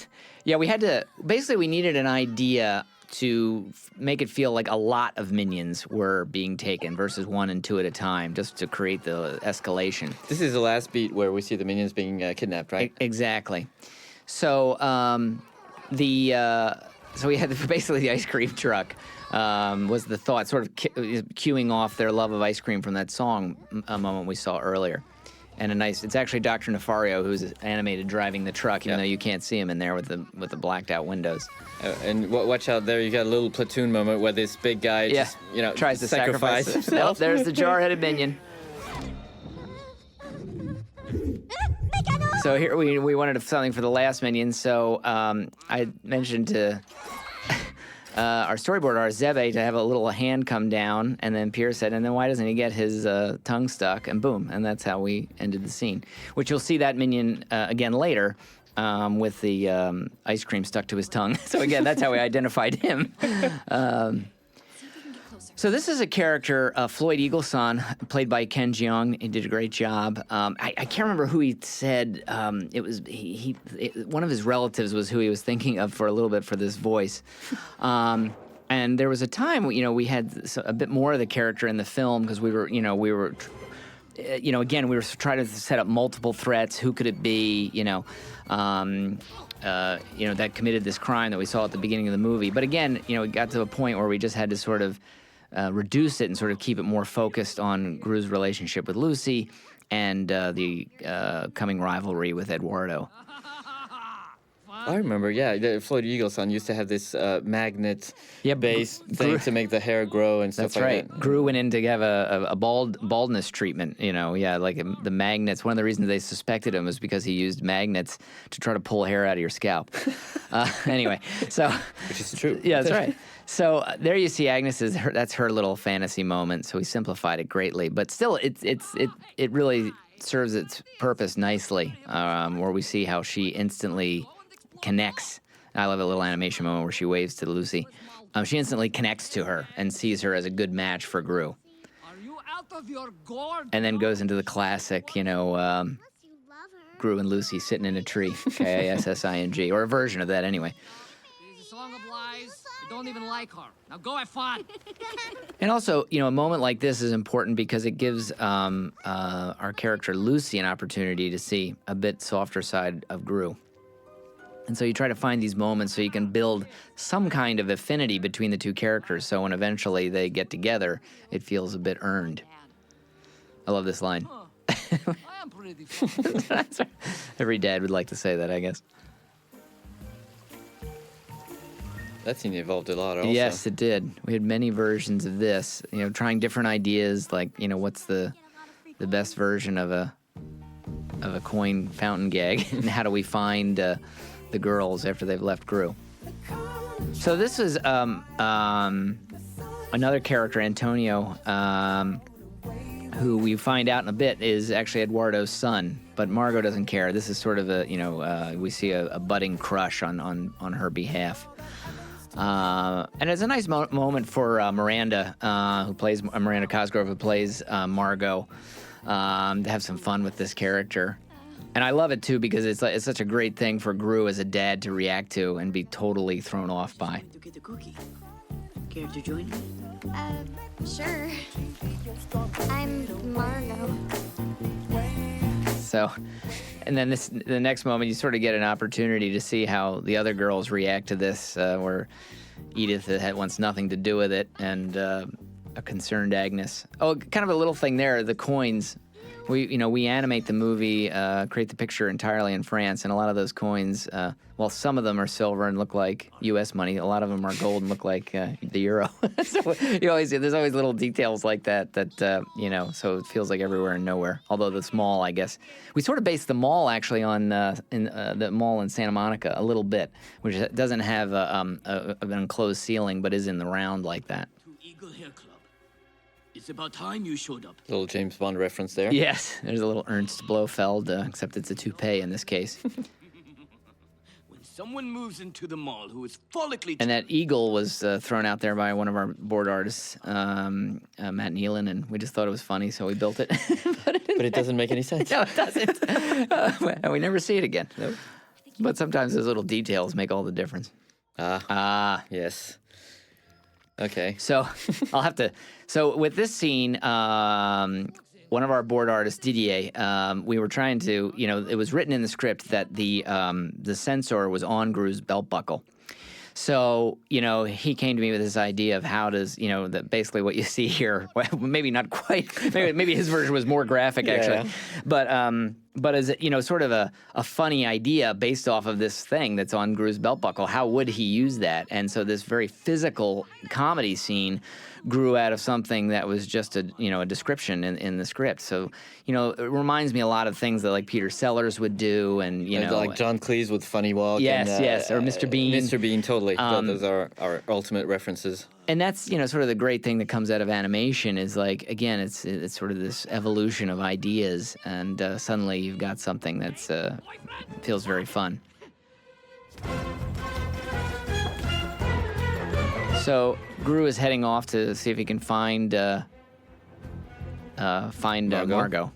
yeah, we needed an idea to make it feel like a lot of minions were being taken versus 1 and 2 at a time, just to create the escalation. This is the last beat where we see the minions being kidnapped, right? Exactly. So so we had basically the ice cream truck was the thought, sort of cueing off their love of ice cream from that song moment we saw earlier. And it's actually Dr. Nefario who's animated driving the truck, even though you can't see him in there with the blacked out windows. And watch out there, you got a little platoon moment where this big guy just, tries to sacrifice himself. There's the jar-headed minion. So here we wanted something for the last minion, so I mentioned to our storyboard artist, Zebe, to have a little hand come down, and then Pierre said, and then why doesn't he get his tongue stuck? And boom, and that's how we ended the scene, which you'll see that minion again later with the ice cream stuck to his tongue. So again, that's how we identified him. So this is a character, Floyd Eagleson, played by Ken Jeong. He did a great job. I can't remember who he said. It was one of his relatives was who he was thinking of for a little bit for this voice. And there was a time, we had a bit more of the character in the film because we were again, we were trying to set up multiple threats. Who could it be, that committed this crime that we saw at the beginning of the movie. But again, it got to a point where we just had to sort of reduce it and sort of keep it more focused on Gru's relationship with Lucy and the coming rivalry with Eduardo. I remember, the Floyd Eagleson used to have this magnet-based thing to make the hair grow and stuff That's right. that. Gru went in to have a baldness treatment, the magnets. One of the reasons they suspected him was because he used magnets to try to pull hair out of your scalp. Anyway, so... Which is true. Yeah, that's right. So there you see Agnes's, that's her little fantasy moment, so we simplified it greatly. But still, it really serves its purpose nicely, where we see how she instantly connects. I love a little animation moment where she waves to Lucy. She instantly connects to her and sees her as a good match for Gru. Are you out of your gourd? And then goes into the classic, Unless you love her. Gru and Lucy sitting in a tree, K-I-S-S-I-N-G, or a version of that anyway. It's a song of lies. I don't even like her. Now go have fun. And also, a moment like this is important because it gives our character Lucy an opportunity to see a bit softer side of Gru. And so you try to find these moments so you can build some kind of affinity between the two characters, so when eventually they get together, it feels a bit earned. I love this line. I am pretty fun. Every dad would like to say that, I guess. That scene evolved a lot also. Yes, it did. We had many versions of this, trying different ideas, like, what's the best version of a coin fountain gag, and how do we find the girls after they've left Gru. So this is another character, Antonio, who we find out in a bit is actually Eduardo's son, but Margo doesn't care. This is sort of we see a budding crush on her behalf. And it's a nice moment for Miranda Cosgrove, who plays Margo, to have some fun with this character. And I love it, too, because it's such a great thing for Gru as a dad to react to and be totally thrown off by. To get a cookie. Care to join me? Sure. I'm Margo. So, and then the next moment, you sort of get an opportunity to see how the other girls react to this, where Edith wants nothing to do with it, and a concerned Agnes. Oh, kind of a little thing there, the coins. We animate the movie, create the picture entirely in France, and a lot of those coins, while some of them are silver and look like U.S. money, a lot of them are gold and look like the euro. So there's always little details like that, so it feels like everywhere and nowhere. Although the mall, I guess, we sort of based the mall actually on the mall in Santa Monica a little bit, which doesn't have an enclosed ceiling, but is in the round like that. To Eagle Hair Club. It's about time you showed up. Little James Bond reference there. Yes, there's a little Ernst Blofeld, except it's a toupee in this case. When someone moves into the mall who is follically... And that eagle was thrown out there by one of our board artists, Matt Nealon, and we just thought it was funny, so we built it. But it doesn't make any sense. No, it doesn't. And we never see it again. Nope. But sometimes those little details make all the difference. Yes. Okay. So I'll have to. So with this scene, one of our board artists, Didier, we were trying to. It was written in the script that the sensor was on Gru's belt buckle. So, he came to me with this idea of how does, that basically what you see here, well, maybe not quite, maybe his version was more graphic, actually. Yeah. But as, sort of a funny idea based off of this thing that's on Gru's belt buckle, how would he use that? And so this very physical comedy scene grew out of something that was just a description in the script. So, it reminds me a lot of things that like Peter Sellers would do, and like John Cleese with Funny Walk. Yes, or Mr. Bean. Mr. Bean, totally. Those are our ultimate references. And that's sort of the great thing that comes out of animation is like, again, it's sort of this evolution of ideas, and suddenly you've got something that's feels very fun. So Gru is heading off to see if he can find Margo.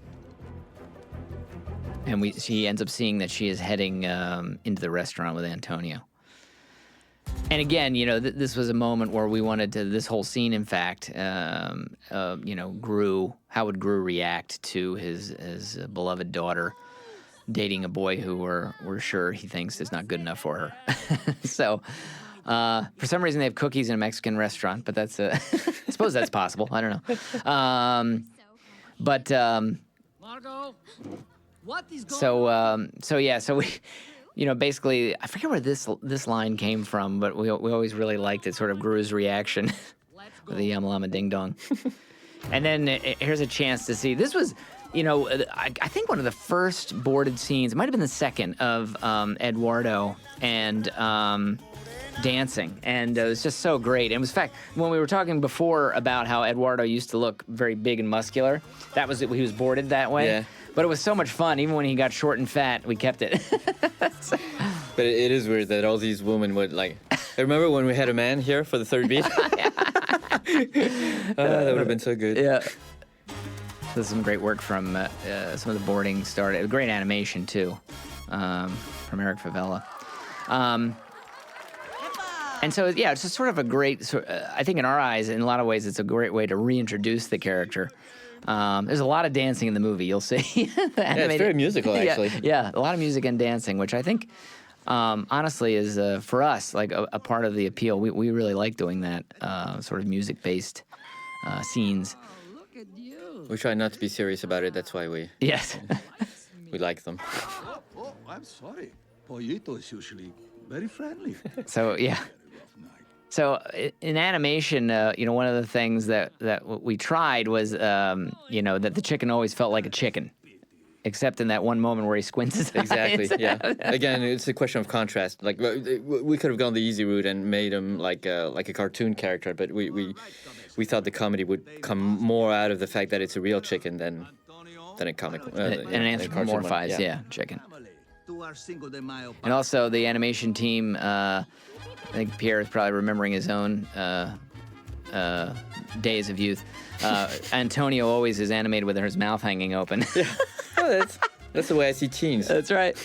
And he ends up seeing that she is heading into the restaurant with Antonio. And again, this was a moment where we wanted to, this whole scene, in fact, Gru, how would Gru react to his beloved daughter dating a boy who we're sure he thinks is not good enough for her. So, for some reason, they have cookies in a Mexican restaurant, but that's, I suppose that's possible. I don't know. Margo, what is going So we, basically, I forget where this line came from, but we always really liked it, sort of Gru's reaction with the Yama Lama Ding Dong. And then here's a chance to see, this was, I think one of the first boarded scenes, it might have been the second, of Eduardo and dancing. And it was just so great. And it was, in fact, when we were talking before about how Eduardo used to look very big and muscular, that was it, he was boarded that way. Yeah. But it was so much fun. Even when he got short and fat, we kept it. But it is weird that all these women would I remember when we had a man here for the third beat? That would have been so good. Yeah. This is some great work from some of the boarding started. Great animation, too, from Eric Favela. And so, yeah, it's just sort of a great, I think in our eyes, in a lot of ways, it's a great way to reintroduce the character. There's a lot of dancing in the movie, you'll see. Yeah, it's very musical, actually. Yeah, a lot of music and dancing, which I think, honestly, is, for us, a part of the appeal. We really like doing that, sort of music-based scenes. Look at you. We try not to be serious about it. That's why we Yes. like them. Oh, I'm sorry. Pollito is usually very friendly. So, yeah. So in animation, one of the things that we tried was, that the chicken always felt like a chicken, except in that one moment where he squints his eyes. Exactly, yeah. Again, it's a question of contrast. We could have gone the easy route and made him like a cartoon character, but we thought the comedy would come more out of the fact that it's a real chicken than a comic and an anthropomorphized, chicken. And also the animation team. I think Pierre is probably remembering his own days of youth. Antonio always is animated with his mouth hanging open. Yeah. Oh, that's the way I see teens. That's right.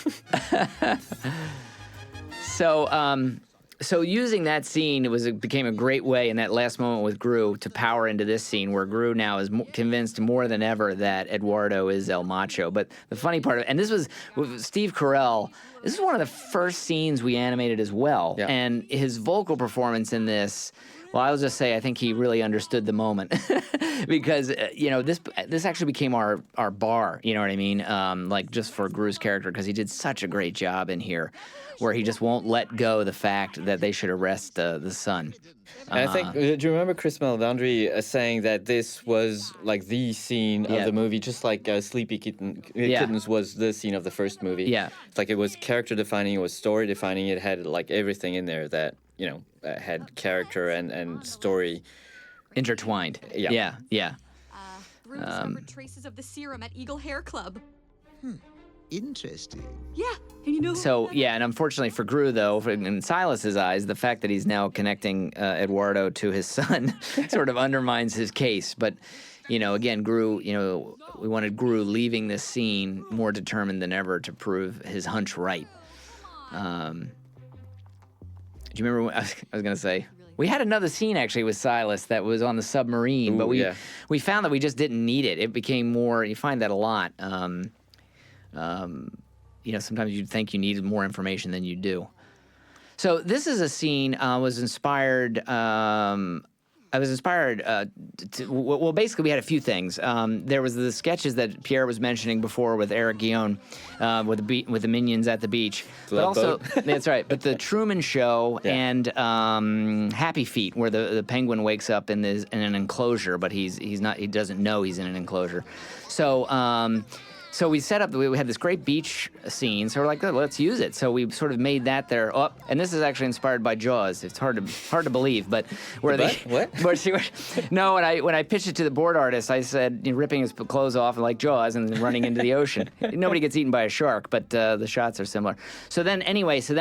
So using that scene, it became a great way in that last moment with Gru to power into this scene where Gru now is convinced more than ever that Eduardo is El Macho. But the funny part and this was with Steve Carell, this is one of the first scenes we animated as well. Yeah. And his vocal performance in this, well, I'll just say I think he really understood the moment because, this actually became our bar, you know what I mean? Just for Gru's character, because he did such a great job in here where he just won't let go of the fact that they should arrest the son. And I think, do you remember Chris Meledandri saying that this was the scene of the movie, just like Sleepy Kittens was the scene of the first movie? Yeah. It's it was character defining, it was story defining, it had everything in there that, had character and story. Intertwined. Yeah. Bruce discovered traces of the serum at Eagle Hair Club. Interesting. Yeah, and So, and unfortunately for Gru, though, in Silas's eyes, the fact that he's now connecting Eduardo to his son sort of undermines his case. But, again, Gru, we wanted Gru leaving this scene more determined than ever to prove his hunch right. Do you remember what I was going to say? We had another scene, actually, with Silas that was on the submarine, but we found that we just didn't need it. It became more, you find that a lot. Sometimes you'd think you needed more information than you do. So this is a scene was inspired. Basically, we had a few things. There was the sketches that Pierre was mentioning before with Eric Guillon, with the minions at the beach. But also, that's right. But the Truman Show and Happy Feet, where the penguin wakes up in an enclosure, but he doesn't know he's in an enclosure. So we set up, we had this great beach scene, so we're like, oh, let's use it. So we sort of made that there. Oh, and this is actually inspired by Jaws. It's hard to believe, but where What? No, when I pitched it to the board artist, I said, ripping his clothes off like Jaws and then running into the ocean. Nobody gets eaten by a shark, but the shots are similar. So then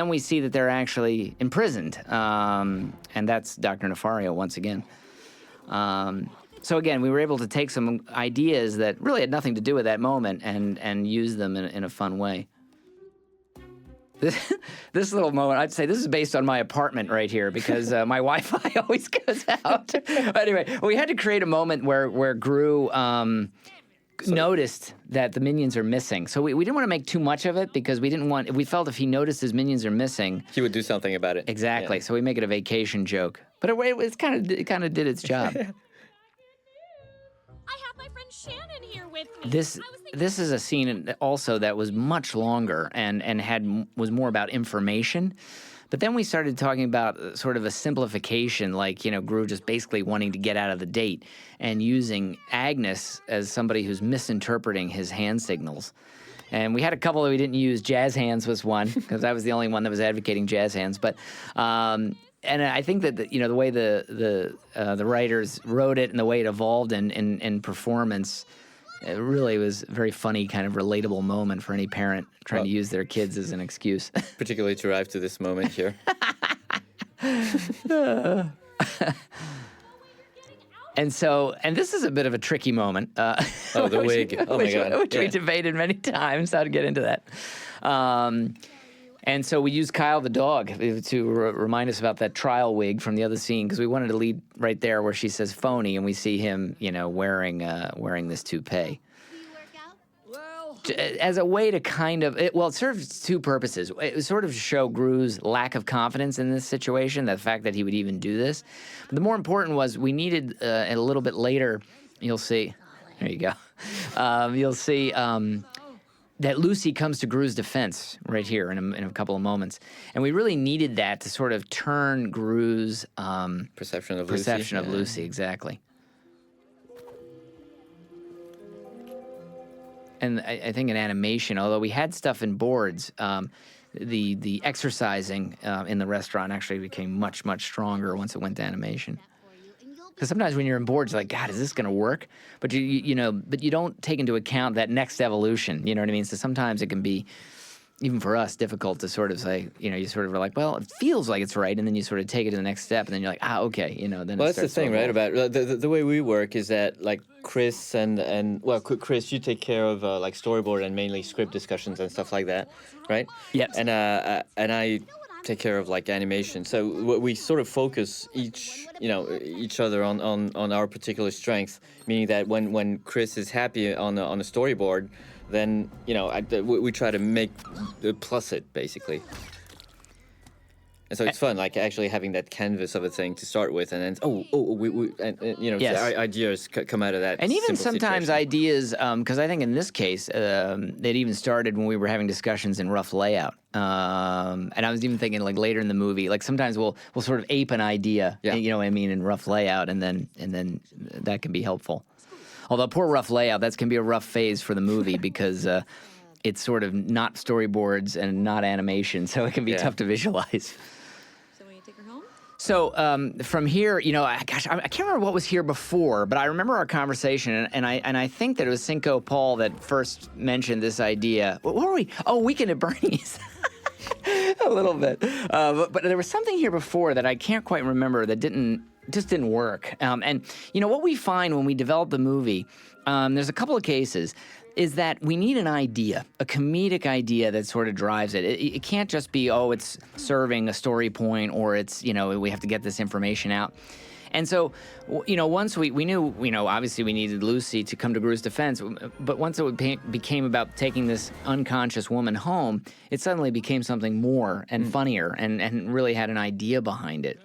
we see that they're actually imprisoned, and that's Dr. Nefario once again. So again, we were able to take some ideas that really had nothing to do with that moment and use them in a fun way. this little moment, I'd say this is based on my apartment right here because my Wi-Fi always goes out. Anyway, we had to create a moment where Gru noticed that the minions are missing. So we didn't want to make too much of it because we felt if he noticed his minions are missing, He would do something about it. exactly. Yeah. So we make it a vacation joke. But it kind of did its job. I have my friend Shannon here with me. This is a scene also that was much longer and was more about information. But then we started talking about sort of a simplification, like, Gru just basically wanting to get out of the date and using Agnes as somebody who's misinterpreting his hand signals. And we had a couple that we didn't use. Jazz hands was one, because I was the only one that was advocating jazz hands. But and I think that the way the writers wrote it and the way it evolved in performance, it really was a very funny, kind of relatable moment for any parent trying to use their kids as an excuse. Particularly to arrive to this moment here. And this is a bit of a tricky moment. Oh, the wig. Oh, my God. Which we Yeah. debated many times how to get into that. And so we used Kyle the dog to remind us about that trial wig from the other scene because we wanted to lead right there where she says phony and we see him, wearing this toupee. Well, As a way to it serves two purposes. It was sort of to show Gru's lack of confidence in this situation, the fact that he would even do this. But the more important was we needed, a little bit later, you'll see, there you go, you'll see that Lucy comes to Gru's defense right here in a couple of moments. And we really needed that to sort of turn Gru's Perception of Lucy, exactly. And I think in animation, although we had stuff in boards, the exercising in the restaurant actually became much, much stronger once it went to animation. Because sometimes when you're in boards, you're like, God, is this going to work? But but you don't take into account that next evolution. You know what I mean? So sometimes it can be, even for us, difficult to sort of say, you sort of are like, well, it feels like it's right, and then you sort of take it to the next step, and then you're like, okay, then Well, it that's the starts to thing, right? evolve. About the way we work is that like Chris Chris, you take care of like storyboard and mainly script discussions and stuff like that, right? Yep. And I take care of like animation. So we sort of focus each other on our particular strength, meaning that when Chris is happy on a storyboard, then we try to make plus it basically. And so it's fun, like actually having that canvas of a thing to start with, and then Yes. our ideas come out of that. And even simple sometimes situation. ideas, because I think in this case, it even started when we were having discussions in rough layout. And I was even thinking like later in the movie, like sometimes we'll sort of ape an idea, Yeah. in rough layout, and then that can be helpful. Although poor rough layout, that can be a rough phase for the movie because it's sort of not storyboards and not animation, so it can be Yeah. tough to visualize. So when you take her home? So from here, I can't remember what was here before, but I remember our conversation, and I think that it was Cinco Paul that first mentioned this idea. What were we? Oh, Weekend at Bernie's. A little bit, but there was something here before that I can't quite remember that didn't work. And what we find when we develop the movie, there's a couple of cases. Is that we need an idea, a comedic idea that sort of drives it. It can't just be, it's serving a story point or it's, we have to get this information out. And so, once we knew, obviously we needed Lucy to come to Gru's defense, but once it became about taking this unconscious woman home, it suddenly became something more and funnier and really had an idea behind it.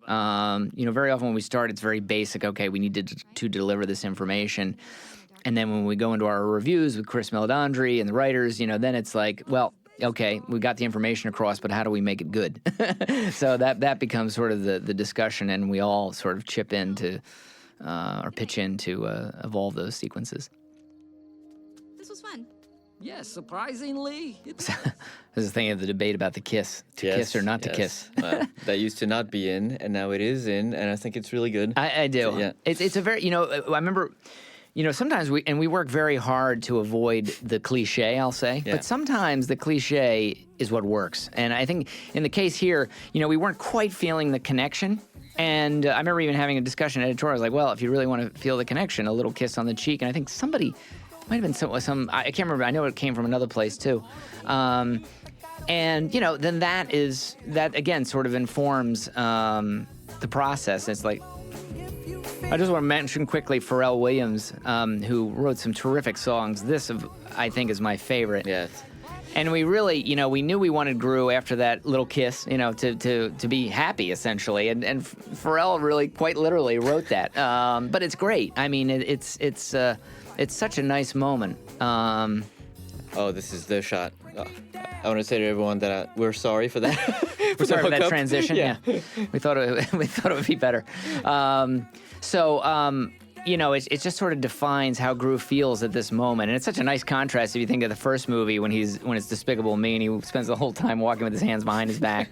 Very often when we start, it's very basic. Okay, we need to deliver this information. And then when we go into our reviews with Chris Meledandri and the writers, then it's like, well, okay, we got the information across, but how do we make it good? So that becomes sort of the discussion, and we all sort of chip in to or pitch in to evolve those sequences. This was fun. yes, surprisingly, it This is the thing of the debate about the kiss, kiss or not to kiss. Well, that used to not be in, and now it is in, and I think it's really good. I do. So, yeah. It's a very, I remember, sometimes we work very hard to avoid the cliche, I'll say. Yeah. But sometimes the cliche is what works. And I think in the case here, we weren't quite feeling the connection. And I remember even having a discussion editorial. I was like, well, if you really want to feel the connection, a little kiss on the cheek. And I think somebody, might have been some I can't remember. I know it came from another place too. And, you know, then that again sort of informs the process. It's like, I just want to mention quickly Pharrell Williams, who wrote some terrific songs. This, I think, is my favorite. Yes. And we really, you know, we knew we wanted Gru after that little kiss, you know, to be happy, essentially. And Pharrell really, quite literally, wrote that. But it's great. I mean, it's such a nice moment. Oh, this is the shot. I want to say to everyone that we're sorry for that. We're sorry for that hookup. transition. Yeah. we thought it would be better. You know, it just sort of defines how Gru feels at this moment, and it's such a nice contrast if you think of the first movie when it's Despicable Me and he spends the whole time walking with his hands behind his back.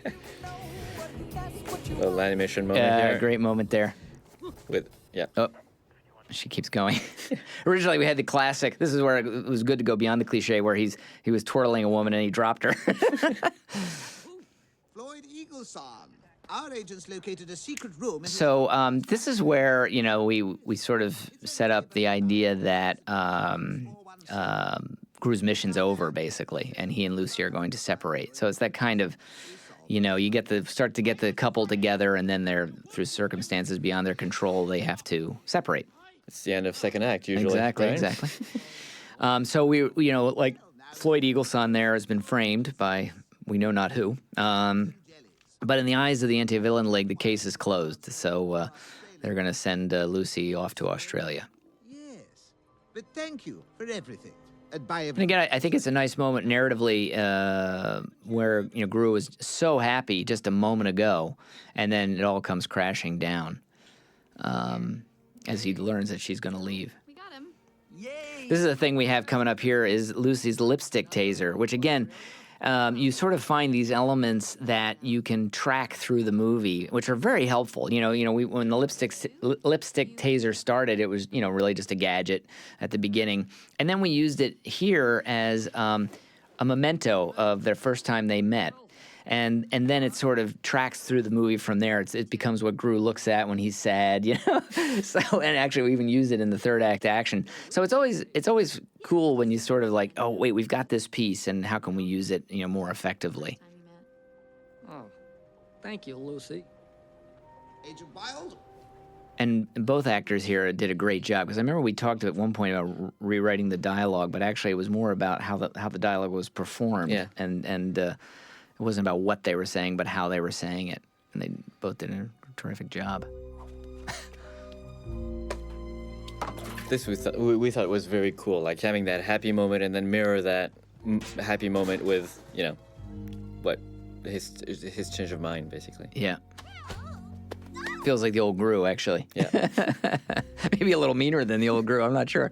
Little animation moment here. Great moment there. Oh, she keeps going. Originally, we had the classic. This is where it was good to go beyond the cliche, where he was twirling a woman and he dropped her. Floyd Eagleson. Our agents located a secret room. So this is where, you know, we sort of set up the idea that Gru's mission's over, basically, and he and Lucy are going to separate. So it's that kind of, you know, you start to get the couple together, and then they're, through circumstances beyond their control, they have to separate. It's the end of second act, usually. Exactly. So we, you know, like Floyd Eagleson there has been framed by we know not who. But in the eyes of the Anti-Villain League, the case is closed. So they're going to send Lucy off to Australia. Yes, but thank you for everything. And again, I think it's a nice moment narratively where, you know, Gru was so happy just a moment ago, and then it all comes crashing down as he learns that she's going to leave. We got him. This is the thing we have coming up here is Lucy's lipstick taser, which again, you sort of find these elements that you can track through the movie, which are very helpful. You know, when the lipstick taser started, it was, you know, really just a gadget at the beginning, and then we used it here as a memento of their first time they met. And then it sort of tracks through the movie from there. It becomes what Gru looks at when he's sad, you know. So, and actually, we even use it in the third act action. So it's always cool when you sort of like, oh wait, we've got this piece, and how can we use it, you know, more effectively? Oh, thank you, Lucy. Agent Wilde? And both actors here did a great job, because I remember we talked at one point about rewriting the dialogue, but actually it was more about how the dialogue was performed, and it wasn't about what they were saying, but how they were saying it. And they both did a terrific job. This we thought was very cool, like having that happy moment and then mirror that happy moment with, you know, what his change of mind, basically. Yeah. Feels like the old Gru, actually. Yeah. Maybe a little meaner than the old Gru, I'm not sure.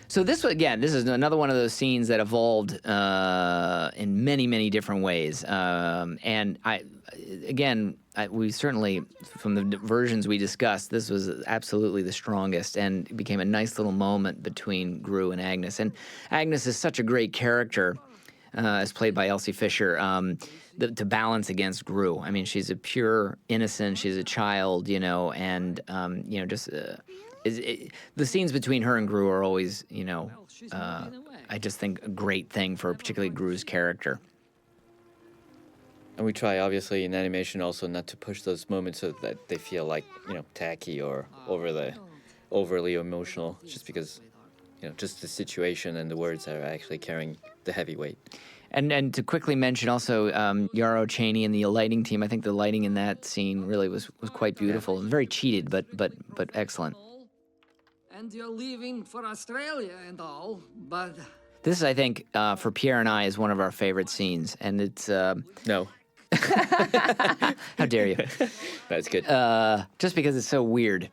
So this is another one of those scenes that evolved in many, many different ways. And we certainly, from the versions we discussed, this was absolutely the strongest, and it became a nice little moment between Gru and Agnes. And Agnes is such a great character, as played by Elsie Fisher, to balance against Gru. I mean, she's a pure innocent, she's a child, you know, and, you know, just... the scenes between her and Gru are always, you know, I just think a great thing for particularly Gru's character. And we try, obviously, in animation also not to push those moments so that they feel like, you know, tacky or overly emotional, just because, you know, just the situation and the words are actually carrying the heavy weight. And to quickly mention also Yarrow Cheney and the lighting team. I think the lighting in that scene really was quite beautiful and very cheated, but excellent. And you're leaving for Australia and all, but... This, I think, for Pierre and I, is one of our favorite scenes, and it's... No. How dare you? That's good. Just because it's so weird.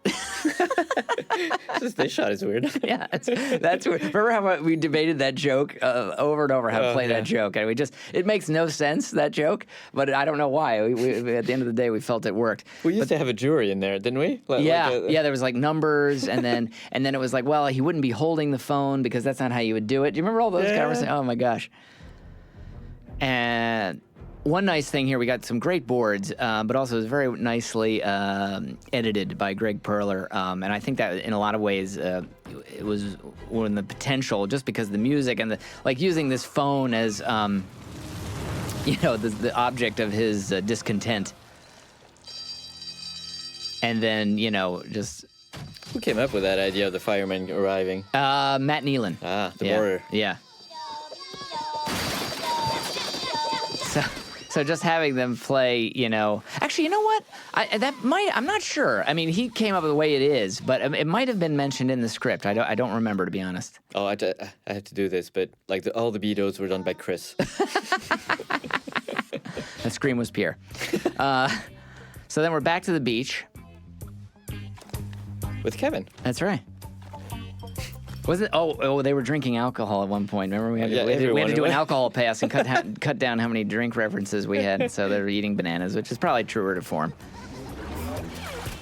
Just this shot is weird. Yeah, that's weird. Remember how we debated that joke over and over, how to play that joke, and it makes no sense, that joke, but I don't know why. We at the end of the day, we felt it worked. We used to have a jury in there, didn't we? There was like numbers, and then it was like, well, he wouldn't be holding the phone because that's not how you would do it. Do you remember all those conversations? Oh my gosh. And one nice thing here, we got some great boards, but also it was very nicely edited by Greg Perler. And I think that in a lot of ways, it was when the potential, just because of the music and using this phone as, the object of his discontent. And then, just... Who came up with that idea of the firemen arriving? Matt Nealon. The border. Yeah. So just having them play, Actually, you know what? I'm not sure. I mean, he came up with the way it is, but it might have been mentioned in the script. I don't remember, to be honest. Oh, I had to do this, but all the Beatles were done by Chris. That scream was Pierre. So then we're back to the beach. With Kevin. That's right. Was it? Oh, they were drinking alcohol at one point. Remember, we had to do an alcohol pass and cut down how many drink references we had. So they were eating bananas, which is probably truer to form.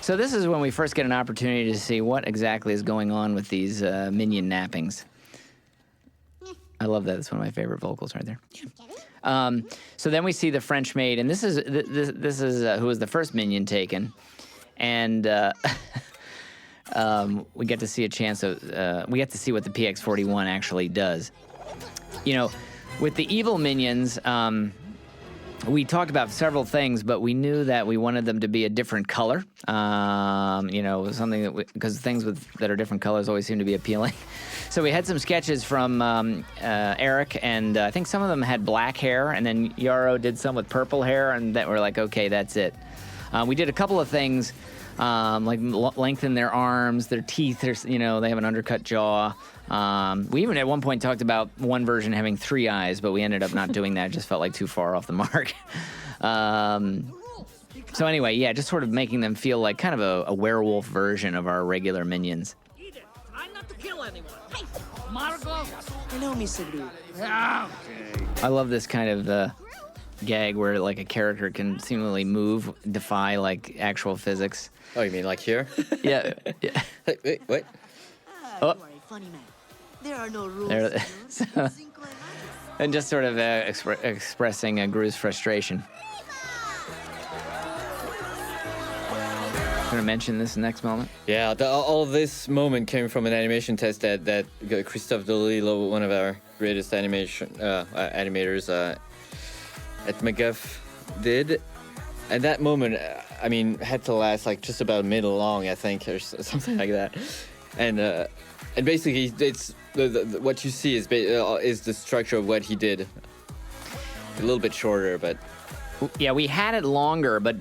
So this is when we first get an opportunity to see what exactly is going on with these minion nappings. I love that. It's one of my favorite vocals right there. So then we see the French maid, and this is who was the first minion taken, and. We get to see we get to see what the PX-41 actually does. With the evil minions, we talked about several things, but we knew that we wanted them to be a different color. Something because things that are different colors always seem to be appealing. So we had some sketches from Eric, and I think some of them had black hair, and then Yarrow did some with purple hair, and that we're like, okay, that's it. We did a couple of things. Lengthen their arms, their teeth, they have an undercut jaw. We even at one point talked about one version having 3 eyes, but we ended up not doing that. It just felt like too far off the mark. So anyway, yeah, just sort of making them feel like kind of a werewolf version of our regular minions. Edith, try not to kill anyone. Hey, Margo. Hello, Mr. Blue. Okay. I love this kind of gag where like a character can seemingly defy like actual physics. Oh, you mean like here? Yeah. Wait, what? You are a funny man. There are no rules. And just sort of expressing Gru's frustration. Going to mention this next moment? Yeah, all this moment came from an animation test that Christophe Delilo, one of our greatest animators at McGuff, did. And that moment, had to last like just about a minute long, I think, or something like that. And basically, it's what you see is the structure of what he did. A little bit shorter, but. Yeah, we had it longer, but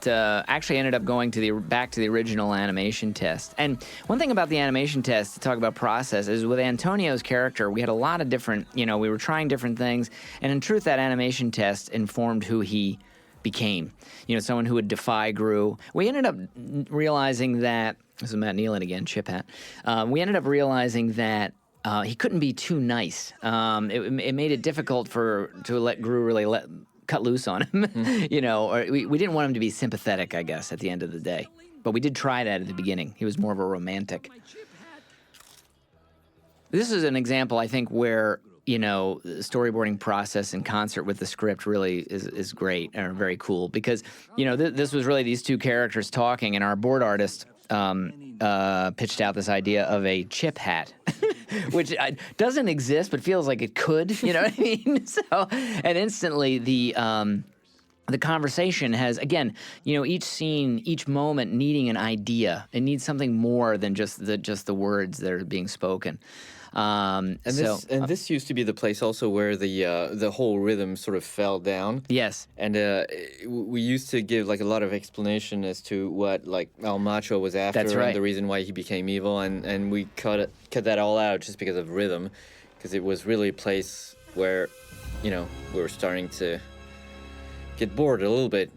actually ended up going back to the original animation test. And one thing about the animation test, to talk about process, is with Antonio's character, we had a lot of different, we were trying different things. And in truth, that animation test informed who he became. Someone who would defy Gru. We ended up realizing that, this is Matt Nealon again, chip hat. We ended up realizing that he couldn't be too nice. It made it difficult to let Gru really cut loose on him, or we didn't want him to be sympathetic, I guess, at the end of the day. But we did try that at the beginning. He was more of a romantic. This is an example, I think, where, the storyboarding process in concert with the script really is great or very cool because, this was really these two characters talking, and our board artist pitched out this idea of a chip hat, which doesn't exist but feels like it could. You know what I mean? So, and instantly the conversation has, again, each scene, each moment needing an idea. It needs something more than just the words that are being spoken. This used to be the place also where the whole rhythm sort of fell down. Yes. And we used to give like a lot of explanation as to what like El Macho was after. That's right. And the reason why he became evil, and we cut that all out just because of rhythm, because it was really a place where, we were starting to get bored a little bit.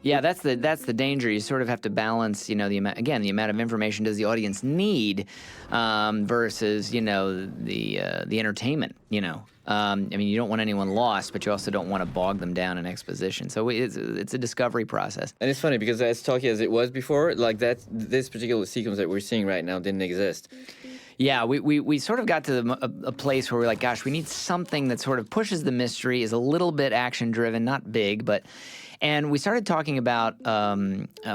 Yeah, that's the danger. You sort of have to balance, the amount of information does the audience need versus, the entertainment, you don't want anyone lost, but you also don't want to bog them down in exposition. So it's a discovery process. And it's funny because as talky as it was before, like this particular sequence that we're seeing right now didn't exist. Yeah, we sort of got to a place where we're like, gosh, we need something that sort of pushes the mystery, is a little bit action-driven, not big, but... And we started talking about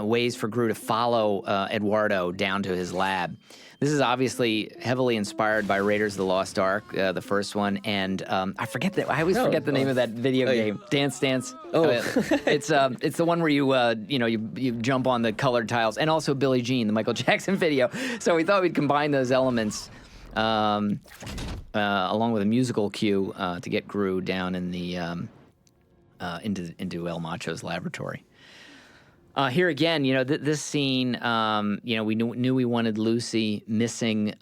ways for Gru to follow Eduardo down to his lab. This is obviously heavily inspired by Raiders of the Lost Ark, the first one, and I always forget the name of that video game. Dance. Oh, it's the one where you jump on the colored tiles, and also Billie Jean, the Michael Jackson video. So we thought we'd combine those elements along with a musical cue to get Gru down in the into El Macho's laboratory. Here again, this scene, we knew we wanted Lucy missing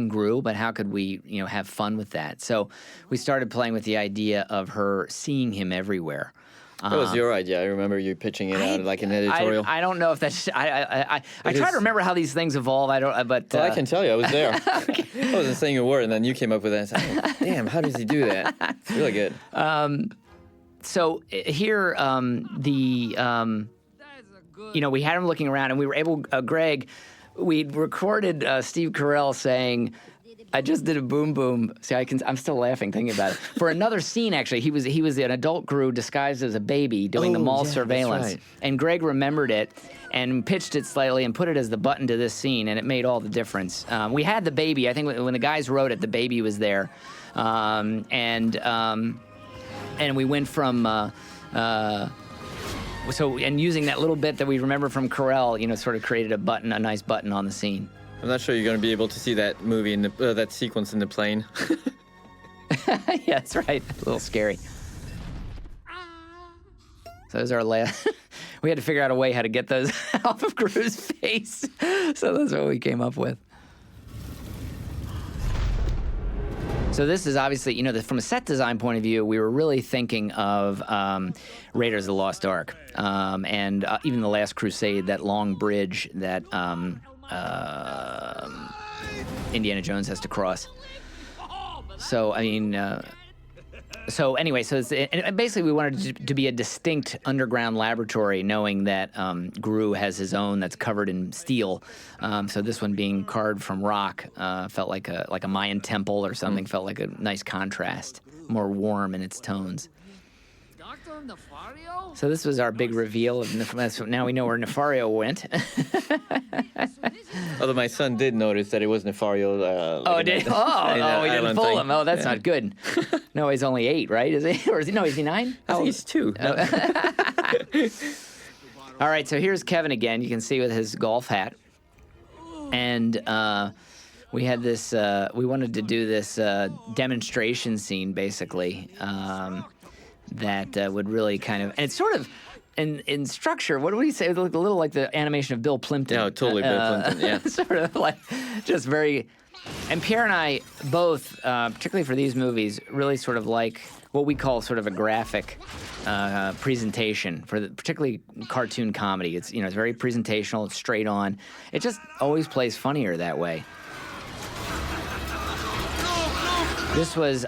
Gru, but how could we, have fun with that? So we started playing with the idea of her seeing him everywhere. That was your idea. I remember you pitching it out like an editorial. I don't know if that's. I try to remember how these things evolve. I don't. But well, I can tell you, I was there. I wasn't saying a word, and then you came up with it. And I said, damn, how does he do that? It's really good. So here, we had him looking around, and we were able. Greg, we recorded Steve Carell saying, I just did a boom boom. See, I'm still laughing thinking about it. For another scene, actually, he was an adult Gru disguised as a baby doing the mall surveillance. That's right. And Greg remembered it and pitched it slightly and put it as the button to this scene, and it made all the difference. We had the baby. I think when the guys wrote it, the baby was there, and we went from. And using that little bit that we remember from Carell, sort of created a nice button on the scene. I'm not sure you're going to be able to see that movie in that sequence in the plane. Yeah, that's right. A little scary. So those are our last. We had to figure out a way how to get those off of Gru's face. So that's what we came up with. So this is obviously, from a set design point of view, we were really thinking of Raiders of the Lost Ark, and even The Last Crusade, that long bridge that Indiana Jones has to cross. So, and basically we wanted it to be a distinct underground laboratory, knowing that Gru has his own that's covered in steel. So this one being carved from rock felt like a Mayan temple or something. Felt like a nice contrast, more warm in its tones. Dr. Nefario? So this was our big reveal of now we know where Nefario went. Although my son did notice that it was Nefario. He didn't fool him. Oh, that's not good. No, he's only 8, right? Is he? Or is he 9? I think he's 2. All right, so here's Kevin again. You can see with his golf hat. And we had this, we wanted to do this demonstration scene, basically, that would really kind of, and it's sort of, in structure, what do we say? It looked a little like the animation of Bill Plimpton. Yeah, totally Bill Plimpton, yeah. Sort of like, just very, and Pierre and I both, particularly for these movies, really sort of like what we call sort of a graphic presentation for particularly cartoon comedy. It's it's very presentational, it's straight on. It just always plays funnier that way. This was,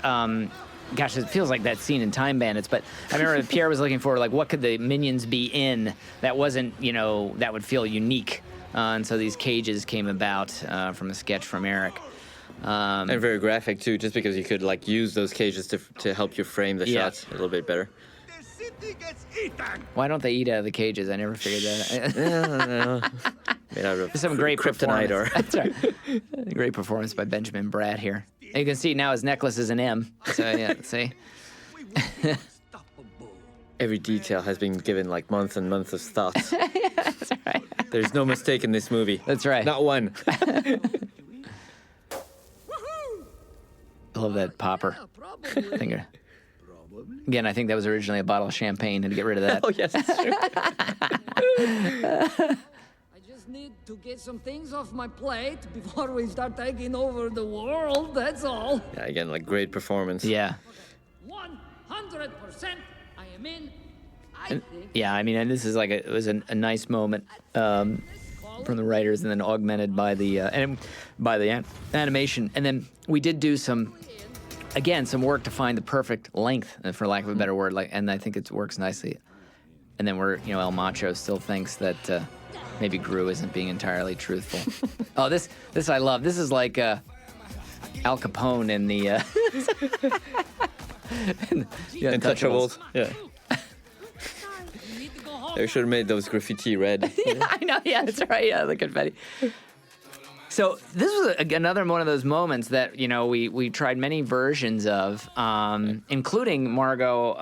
gosh, it feels like that scene in Time Bandits, but I remember Pierre was looking for, like, what could the minions be in that wasn't, that would feel unique. And so these cages came about from a sketch from Eric. And very graphic, too, just because you could, use those cages to help you frame the shots a little bit better. The city gets eaten. Why don't they eat out of the cages? I never figured that out. Made out of some great kryptonite or... That's right. Great performance by Benjamin Bratt here. And you can see now his necklace is an M. So, yeah, see? Every detail has been given, months and months of thought. Yeah, that's right. There's no mistake in this movie. That's right. Not one. I love that popper. Again, I think that was originally a bottle of champagne, and to get rid of that. Oh, yes, that's true. I just need to get some things off my plate before we start taking over the world, that's all. Yeah, again, great performance. Yeah. 100% I am in. I think. Yeah, and this is it was a nice moment from the writers, and then augmented by the animation. And then we did do some work to find the perfect length, for lack of a better word. And I think it works nicely. And then El Macho still thinks that maybe Gru isn't being entirely truthful. Oh, this I love. This is like Al Capone in the Untouchables. Yeah. They should have made those graffiti red. Yeah, I know. Yeah, that's right. Yeah, the confetti. So this was another one of those moments that we tried many versions of, including Margo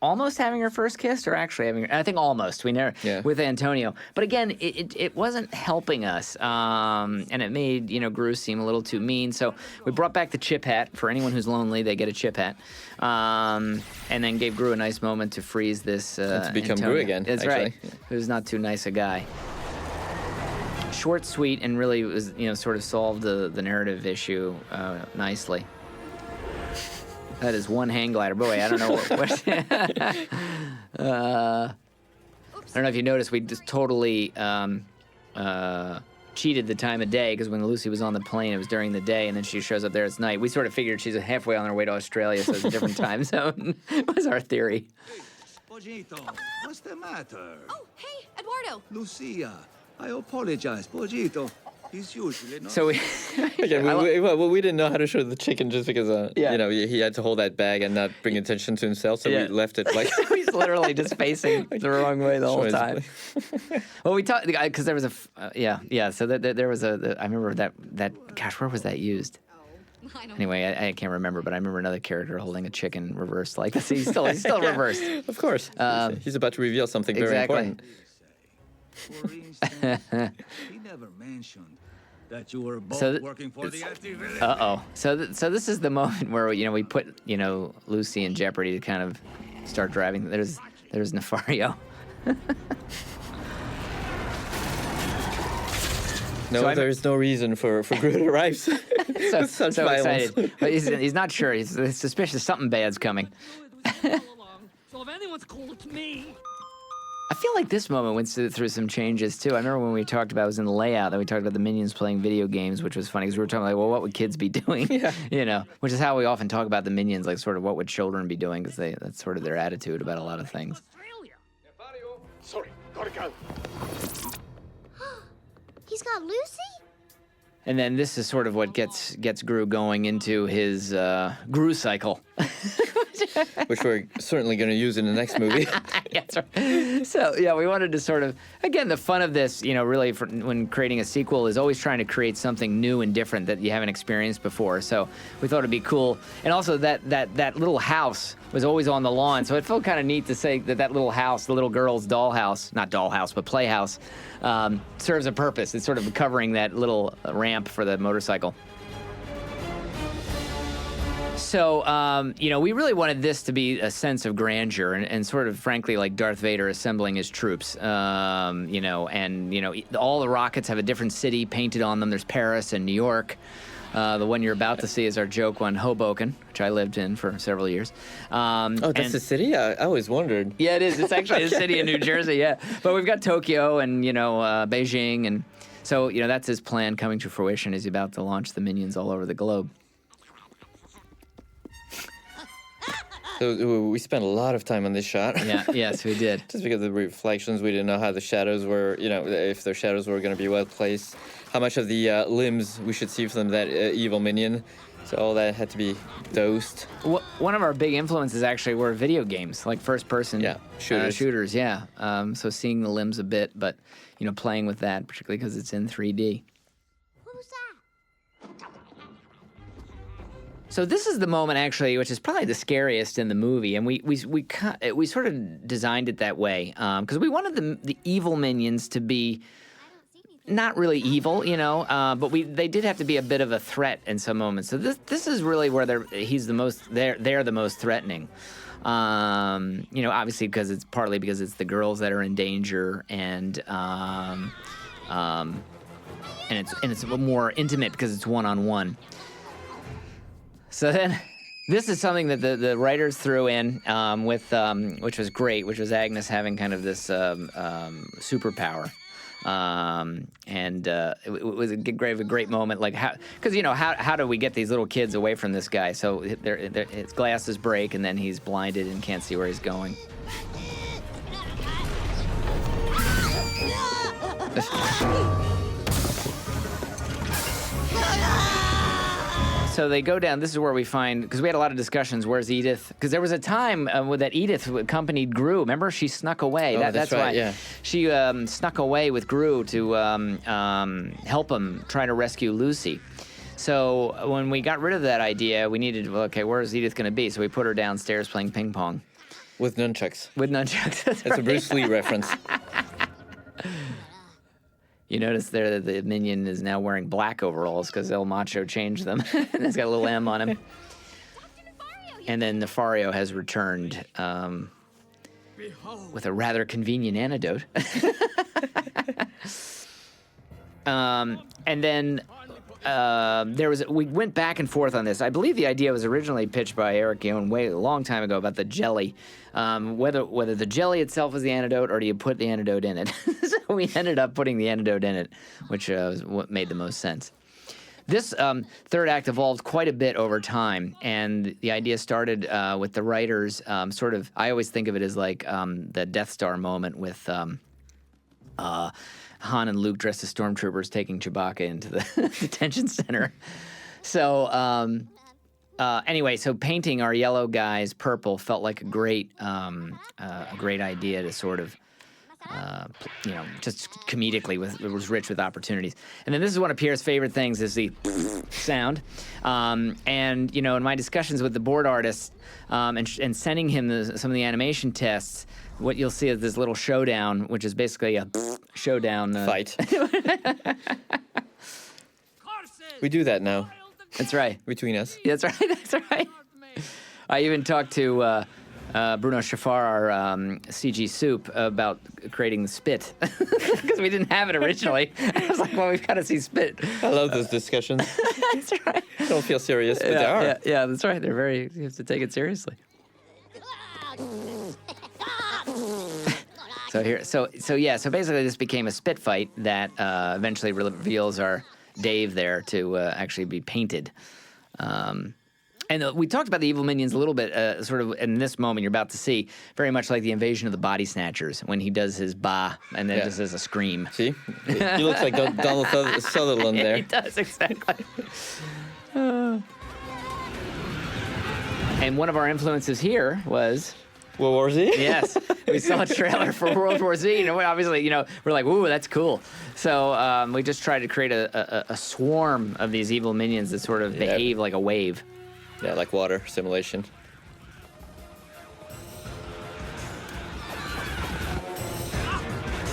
almost having her first kiss, or actually having, I think almost. We never with Antonio, but again, it wasn't helping us, and it made Gru seem a little too mean. So we brought back the chip hat. For anyone who's lonely, they get a chip hat, and then gave Gru a nice moment to freeze this. To become Antonio. Gru again. That's actually. right. Who's not too nice a guy. Short, sweet, and really was sort of solved the narrative issue nicely. That is one hang glider. Boy, I don't know what I don't know if you noticed, we just totally cheated the time of day, because when Lucy was on the plane, it was during the day, and then she shows up there, it's night. We sort of figured she's halfway on her way to Australia, so it's a different time zone. Was our theory. Pogito, what's the matter? Oh, hey, Eduardo. Lucia, I apologize, Pogito. He's usually not... So we... Again, we didn't know how to show the chicken just because, he had to hold that bag and not bring attention to himself, so we left it like... He's literally just facing the wrong way the whole time. Well, we talked, because there was a... so there was a... I remember that... Gosh, where was that used? Anyway, I can't remember, but I remember another character holding a chicken reversed like this. He's still reversed. Of course. He's about to reveal something very important. For instance, he never mentioned that you were both working for the anti-villain. Uh-oh. So this is the moment where, we put, Lucy in jeopardy to kind of start driving. There's Nefario. No, there's no reason for Gru to arrive. so Such violence. Excited. But he's not sure. He's suspicious something bad's coming. So if anyone's cool, it's me. I feel like this moment went through some changes, too. I remember when we talked about, it was in the layout, that we talked about the Minions playing video games, which was funny, because we were talking like, well, what would kids be doing? Which is how we often talk about the Minions, like sort of what would children be doing, because that's sort of their attitude about a lot of things. Nefario, sorry, gotta go. He's got Lucy? And then this is sort of what gets Gru going into his Gru cycle. Which we're certainly going to use in the next movie. That's right. So, we wanted to sort of, again, the fun of this, really when creating a sequel is always trying to create something new and different that you haven't experienced before. So we thought it'd be cool. And also that little house was always on the lawn. So it felt kind of neat to say that little house, the little girl's dollhouse, not dollhouse, but playhouse, serves a purpose. It's sort of covering that little ramp for the motorcycle. So, we really wanted this to be a sense of grandeur and sort of, frankly, like Darth Vader assembling his troops, all the rockets have a different city painted on them. There's Paris and New York. The one you're about to see is our joke one, Hoboken, which I lived in for several years. That's the city? I always wondered. Yeah, it is. It's actually a city in New Jersey, yeah. But we've got Tokyo and, Beijing. And so, that's his plan coming to fruition. He's about to launch the Minions all over the globe. So we spent a lot of time on this shot. Yes, we did. Just because of the reflections, we didn't know how the shadows were, if the shadows were going to be well placed, how much of the limbs we should see from that evil minion. So all that had to be dosed. One of our big influences actually were video games, like first-person shooters. So seeing the limbs a bit, but playing with that, particularly because it's in 3D. Who's that? So this is the moment, actually, which is probably the scariest in the movie, and we sort of designed it that way because we wanted the evil minions to be not really evil, but they did have to be a bit of a threat in some moments. So this is really where they're the most threatening. Obviously because it's the girls that are in danger, and it's more intimate because it's one-on-one. So then, this is something that the writers threw in with, which was great, which was Agnes having kind of this superpower. It was a great moment, like how do we get these little kids away from this guy? So his glasses break, and then he's blinded and can't see where he's going. So they go down. This is where we find, because we had a lot of discussions. Where's Edith? Because there was a time that Edith accompanied Gru. Remember, she snuck away. Oh, that's right, why. yeah. She snuck away with Gru to help him try to rescue Lucy. So when we got rid of that idea, we needed, okay, where's Edith going to be? So we put her downstairs playing ping pong. With nunchucks. With nunchucks. That's a Bruce Lee reference. You notice there that the minion is now wearing black overalls because El Macho changed them. And it's got a little M on him. And then Nefario has returned with a rather convenient antidote. And then we went back and forth on this. I believe the idea was originally pitched by Eric Yohn a long time ago about the jelly. Whether the jelly itself was the antidote or do you put the antidote in it? So we ended up putting the antidote in it, which was what made the most sense. This third act evolved quite a bit over time, and the idea started with the writers sort of, I always think of it as like the Death Star moment with Han and Luke dressed as stormtroopers taking Chewbacca into the detention center. So anyway, so painting our yellow guys purple felt like a great idea to sort of, just comedically, it was rich with opportunities. And then this is one of Pierre's favorite things is the sound. And, in my discussions with the board artist and sending him some of the animation tests, what you'll see is this little showdown, which is basically a showdown. Fight. We do that now. That's right. Between us. That's right. That's right. I even talked to Bruno Schafar, our CG soup, about creating the spit because we didn't have it originally. I was like, well, we've got to see spit. I love those discussions. That's right. Don't feel serious, but they are. Yeah, that's right. You have to take it seriously. So basically this became a spit fight that eventually reveals our Dave there to actually be painted. And we talked about the evil minions a little bit, sort of in this moment you're about to see, very much like the invasion of the body snatchers when he does his bah and then just does a scream. See? He looks like Donald Sutherland there. He does, exactly. And one of our influences here was... World War Z? Yes. We saw a trailer for World War Z, and obviously, we're like, ooh, that's cool. So we just tried to create a swarm of these evil minions that sort of behave like a wave. Yeah, like water simulation.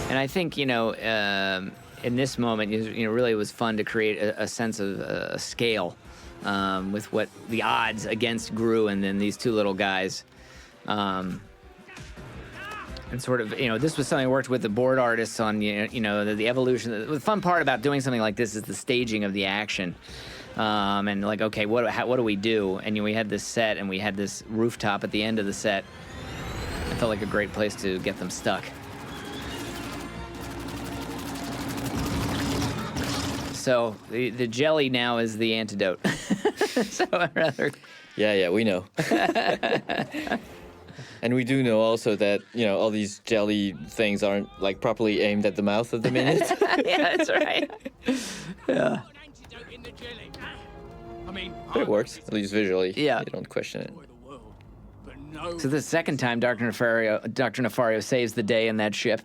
And I think, in this moment, really it was fun to create a sense of a scale with what the odds against Gru and then these two little guys. And sort of, this was something I worked with the board artists on, the evolution. The fun part about doing something like this is the staging of the action. And like, okay, what do we do? And we had this set, and we had this rooftop at the end of the set. It felt like a great place to get them stuck. So the jelly now is the antidote. So rather. Yeah, we know. And we do know also that, all these jelly things aren't like properly aimed at the mouth of the minions. Yeah, that's right. Yeah. But it works, at least visually. Yeah. You don't question it. So the second time Dr. Nefario saves the day in that ship.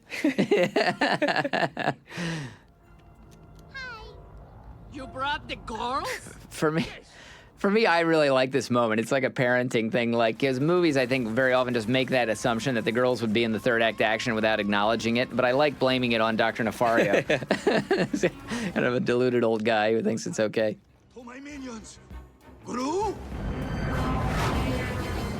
You brought the girls? For me, I really like this moment. It's like a parenting thing. Like, because movies, I think, very often just make that assumption that the girls would be in the third act action without acknowledging it. But I like blaming it on Dr. Nefario. Kind of a deluded old guy who thinks it's okay. To my minions. Gru?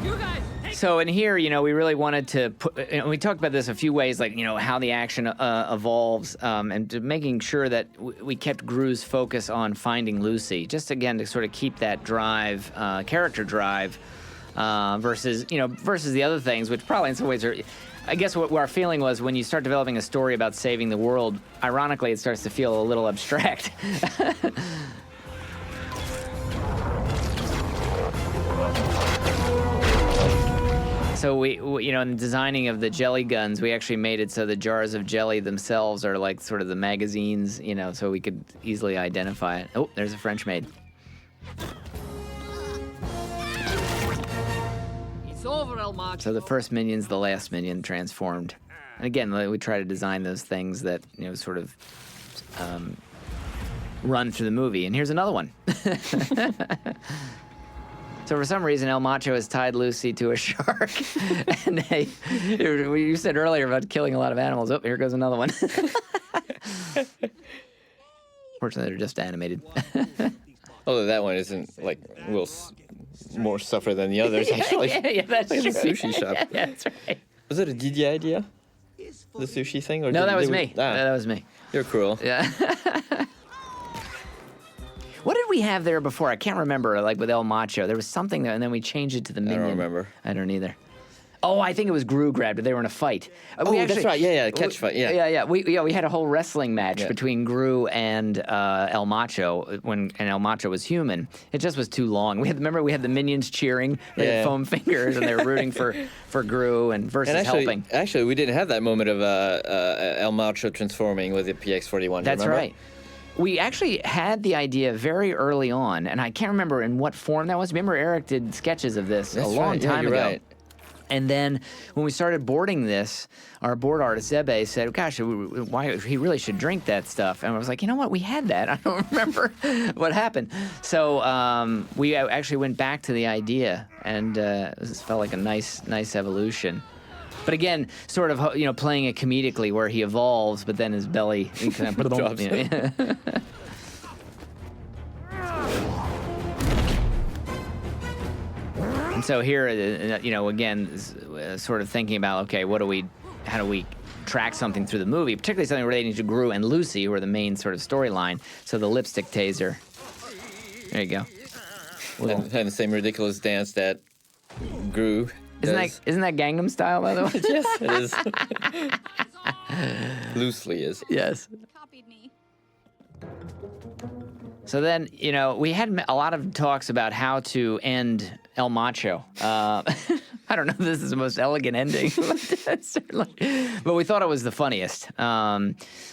You guys, So in here, we really wanted to put, we talked about this a few ways, like, how the action evolves, and to making sure that we kept Gru's focus on finding Lucy, just again to sort of keep that drive, character drive, versus the other things, which probably in some ways are, I guess what our feeling was when you start developing a story about saving the world, ironically, it starts to feel a little abstract. So we, in the designing of the jelly guns, we actually made it so the jars of jelly themselves are like sort of the magazines, so we could easily identify it. Oh, there's a French maid. It's over, El Macho. So the first minion's the last minion transformed. And again, we try to design those things that, sort of run through the movie. And here's another one. So for some reason, El Macho has tied Lucy to a shark. And you said earlier about killing a lot of animals. Oh, here goes another one. Fortunately, they're just animated. Although that one isn't, like, more suffer than the others, actually. Yeah, that's like true. the sushi shop. Yeah, that's right. Was it a Didier idea? The sushi thing? Or No, that was we- me. Ah, That was me. You're cruel. Yeah. What did we have there before? I can't remember, like with El Macho. There was something there, and then we changed it to the minion. don't remember. I don't either. Oh, I think it was Gru grabbed, but they were in a fight. That's right. Yeah, catch fight. Yeah. Yeah. We had a whole wrestling match between Gru and El Macho and El Macho was human. It just was too long. We had the minions cheering. They had foam fingers, and they were rooting for Gru and versus helping. Actually, we didn't have that moment of El Macho transforming with the PX-41. That's remember? right. We actually had the idea very early on, and I can't remember in what form that was. Remember, Eric did sketches of this a long time ago. Right. And then when we started boarding this, our board artist, Zebe, said, gosh, why he really should drink that stuff. And I was like, you know what? We had that. I don't remember what happened. So we actually went back to the idea, and this felt like a nice evolution. But again, sort of, playing it comedically where he evolves, but then his belly kind of drops. And so here, again, sort of thinking about, okay, how do we track something through the movie, particularly something relating to Gru and Lucy, who are the main sort of storyline. So the lipstick taser. There you go. And the same ridiculous dance that Gru does. Isn't that Gangnam Style, by the way? Yes, it is. Loosely is. Yes. Copied me. So then, we had a lot of talks about how to end El Macho. I don't know if this is the most elegant ending, but we thought it was the funniest.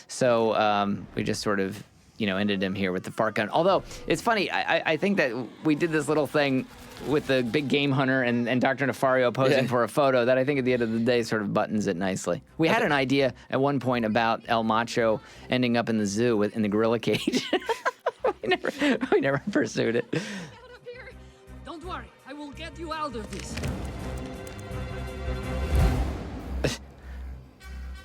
So we just sort of, ended him here with the fart gun. Although, it's funny, I think that we did this little thing with the big game hunter and Dr. Nefario posing for a photo that I think at the end of the day sort of buttons it nicely. We had an idea at one point about El Macho ending up in the zoo in the gorilla cage. we never pursued it. Get up here. Don't worry, I will get you out of this.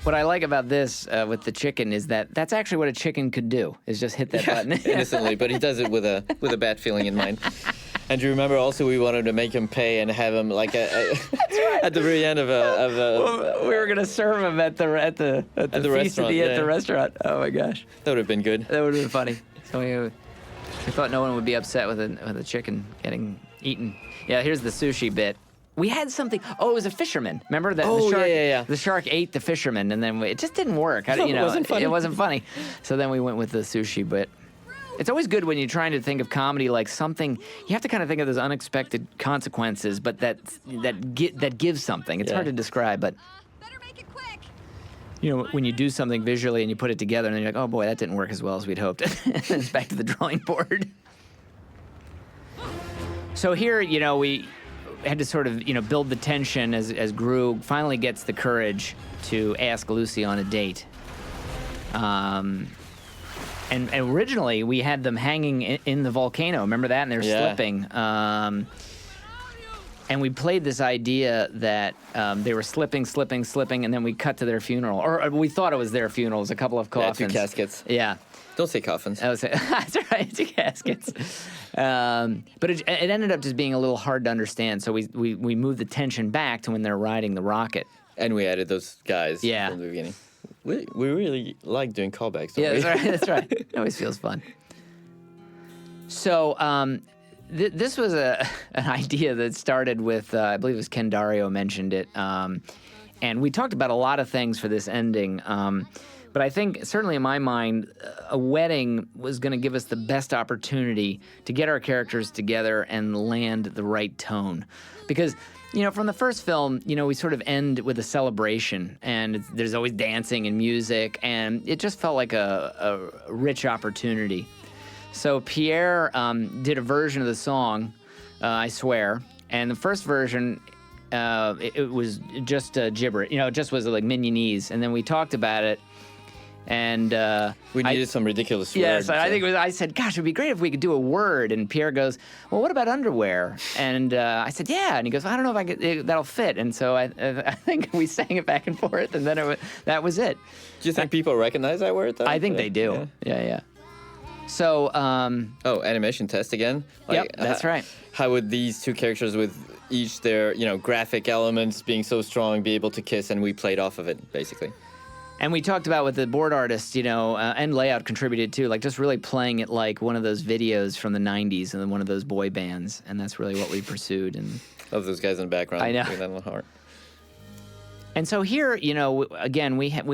What I like about this with the chicken is that that's actually what a chicken could do, is just hit that button. Innocently, but he does it with a bad feeling in mind. And do you remember also we wanted to make him pay and have him like at the very end of a we were gonna serve him at the restaurant. At the restaurant. Oh my gosh, that would have been good. That would have been funny. So we thought no one would be upset with a chicken getting eaten. Yeah, here's the sushi bit. We had something. Oh, it was a fisherman. Remember that? Oh, the shark, yeah. The shark ate the fisherman, and then it just didn't work. It wasn't funny. It wasn't funny. So then we went with the sushi bit. It's always good when you're trying to think of comedy like something. You have to kind of think of those unexpected consequences, but that gives something. It's hard to describe, but Better make it quick. when you do something visually and you put it together, and then you're like, oh boy, that didn't work as well as we'd hoped. And it's back to the drawing board. So here, we had to sort of, build the tension as Gru finally gets the courage to ask Lucy on a date. And originally, we had them hanging in the volcano. Remember that? And they're slipping. And we played this idea that they were slipping, and then we cut to their funeral. Or we thought it was their funeral. It was a couple of coffins. Yeah, 2 caskets. Yeah. Don't say coffins. That's right, 2 caskets. But it ended up just being a little hard to understand. So we moved the tension back to when they're riding the rocket. And we added those guys Yeah. from the beginning. We really like doing callbacks, don't Yeah, we? that's right. It always feels fun. So this was an idea that started with, I believe it was Ken Dario mentioned it. And we talked about a lot of things for this ending. But I think, certainly in my mind, a wedding was going to give us the best opportunity to get our characters together and land the right tone. Because from the first film, we sort of end with a celebration, and there's always dancing and music, and it just felt like a rich opportunity. So Pierre did a version of the song, I Swear, and the first version, it was just gibberish. It just was like Mignonese, and then we talked about it, and we needed some ridiculous word. Yes, I think I said, gosh, it would be great if we could do a word. And Pierre goes, well, what about underwear? And I said, yeah. And he goes, I don't know if that'll fit. And so I think we sang it back and forth, and then that was it. Do you think people recognize that word, though? I think they do. Yeah. So, animation test again? Yep, that's right. How would these two characters with each their, graphic elements being so strong be able to kiss, and we played off of it, basically? And we talked about with the board artist, and layout contributed too, like just really playing it like one of those videos from the 90s and then one of those boy bands. And that's really what we pursued. And love those guys in the background. I know. Doing that on the heart. And so here, again, we had,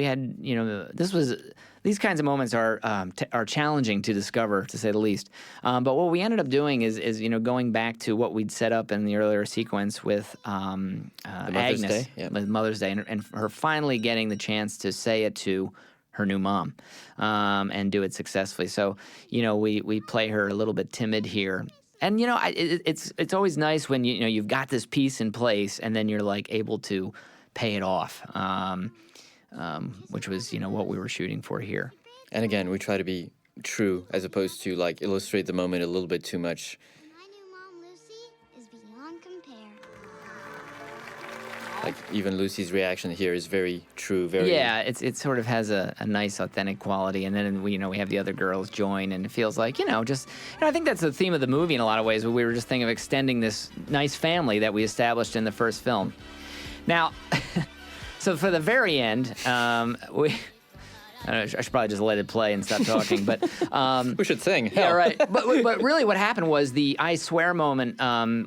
these kinds of moments are challenging to discover, to say the least. But what we ended up doing is going back to what we'd set up in the earlier sequence with Agnes, Day, yeah. with Mother's Day, and her finally getting the chance to say it to her new mom and do it successfully. So, we play her a little bit timid here. And, it's always nice when, you've got this piece in place and then you're like able to pay it off, which was, what we were shooting for here. And again, we try to be true as opposed to illustrate the moment a little bit too much. My new mom, Lucy, is beyond compare. Even Lucy's reaction here is very true, very... Yeah, it sort of has a nice, authentic quality, and then we have the other girls join, and it feels like, I think that's the theme of the movie in a lot of ways, where we were just thinking of extending this nice family that we established in the first film. Now, so for the very end, I should probably just let it play and stop talking, but... we should sing. Yeah, right. But really what happened was the I Swear moment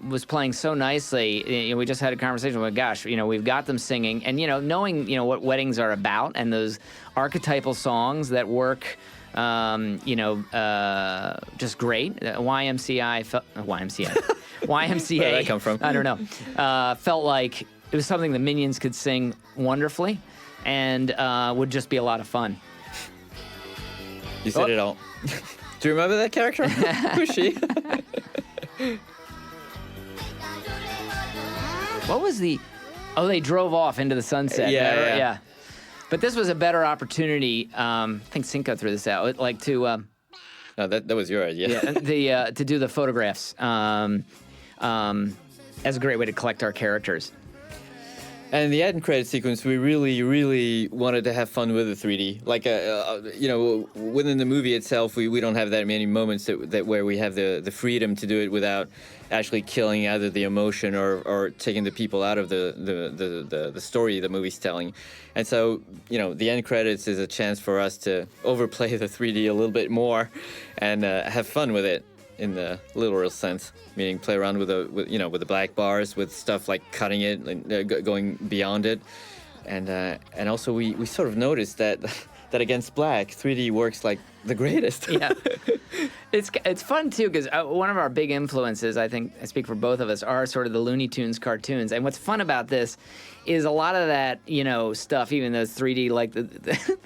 was playing so nicely. We just had a conversation with, gosh, we've got them singing, and, knowing, what weddings are about, and those archetypal songs that work... just great. YMCA. Where did that come from? I don't know. Felt like it was something the Minions could sing wonderfully, and would just be a lot of fun. You said it all. Do you remember that character? Who's she? What was the? Oh, they drove off into the sunset. Yeah. But this was a better opportunity. I think Cinco threw this out. To. No, that was your idea. Yeah. To do the photographs. As a great way to collect our characters. And the end credit sequence, we really, really wanted to have fun with the 3D. Within the movie itself, we don't have that many moments that where we have the freedom to do it without actually killing either the emotion or taking the people out of the story the movie's telling. And so, the end credits is a chance for us to overplay the 3D a little bit more and have fun with it. In the literal sense, meaning play around with the black bars, with stuff like cutting it, going beyond it, and also we sort of noticed that against black, 3D works like the greatest. Yeah, it's fun too because one of our big influences, I think I speak for both of us, are sort of the Looney Tunes cartoons, and what's fun about this is a lot of that, stuff, even those 3D, like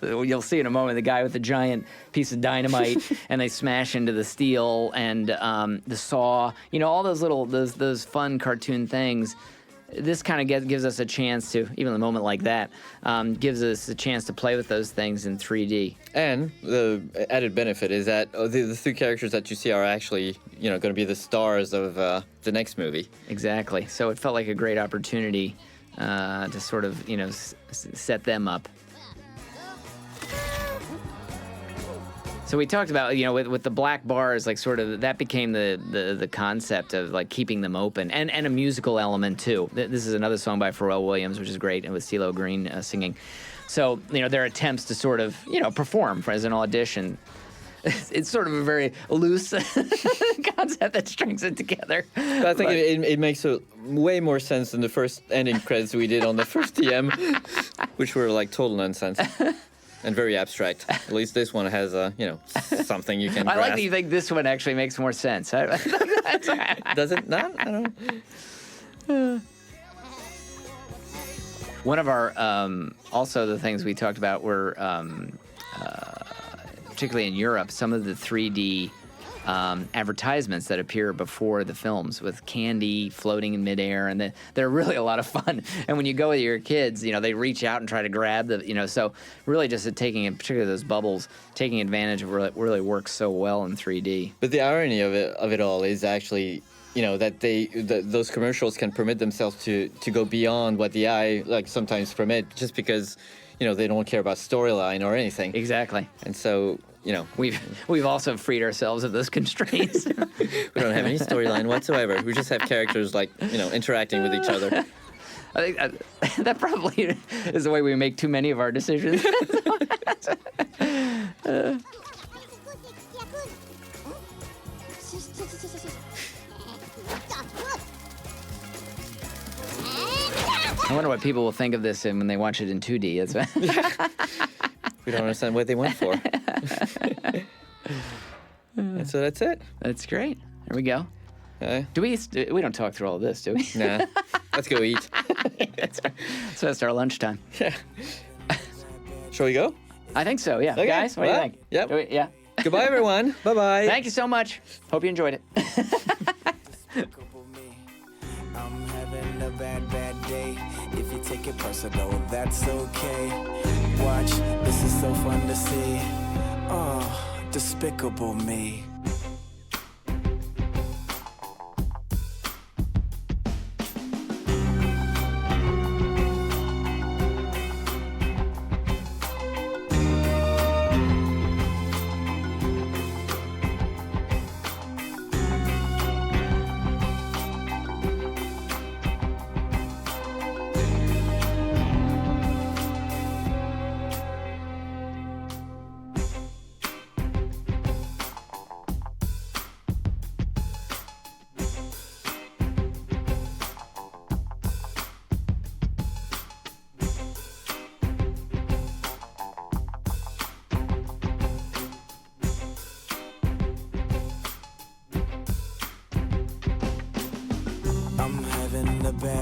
you'll see in a moment, the guy with the giant piece of dynamite and they smash into the steel and the saw, all those little, those fun cartoon things. This kind of gives us a chance to, even a moment like that, gives us a chance to play with those things in 3D. And the added benefit is that the three characters that you see are actually, going to be the stars of the next movie. Exactly. So it felt like a great opportunity to sort of, set them up. So we talked about, with the black bars, like sort of that became the concept of like keeping them open and a musical element too. This is another song by Pharrell Williams, which is great, and with CeeLo Green singing. So, their attempts to sort of, perform as an audition. It's sort of a very loose concept that strings it together. But I think it makes way more sense than the first ending credits we did on the first TM, which were like total nonsense. And very abstract. At least this one has something you can grasp. I like that you think this one actually makes more sense. Does it not? I don't know. One of our, also the things we talked about were, particularly in Europe, some of the 3D advertisements that appear before the films with candy floating in midair, and they're really a lot of fun. And when you go with your kids, they reach out and try to grab so really just taking, particularly those bubbles, taking advantage of it really works so well in 3D. But the irony of it all is actually, that those commercials can permit themselves to go beyond what the eye sometimes permit, just because they don't care about storyline or anything. Exactly. And so we've also freed ourselves of those constraints. We don't have any storyline whatsoever. We just have characters interacting with each other. I think that probably is the way we make too many of our decisions. I wonder what people will think of this when they watch it in 2D. We don't understand what they went for. And so that's it. That's great. There we go. Okay. We don't talk through all of this, do we? Nah. Let's go eat. So that's our lunchtime. Yeah. Shall we go? I think so, yeah. Okay. Guys, what do you think? Yep. Yeah. Goodbye, everyone. Bye-bye. Thank you so much. Hope you enjoyed it. I'm having a bad day. If you take it personal, that's okay. Watch, this is so fun to see. Oh, Despicable Me.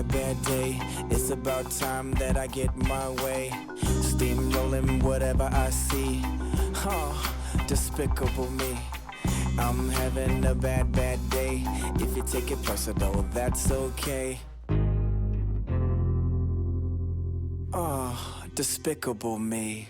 Bad day. It's about time that I get my way. Steamrolling whatever I see. Oh, Despicable Me. I'm having a bad day. If you take it personal, that's okay. Oh, Despicable Me.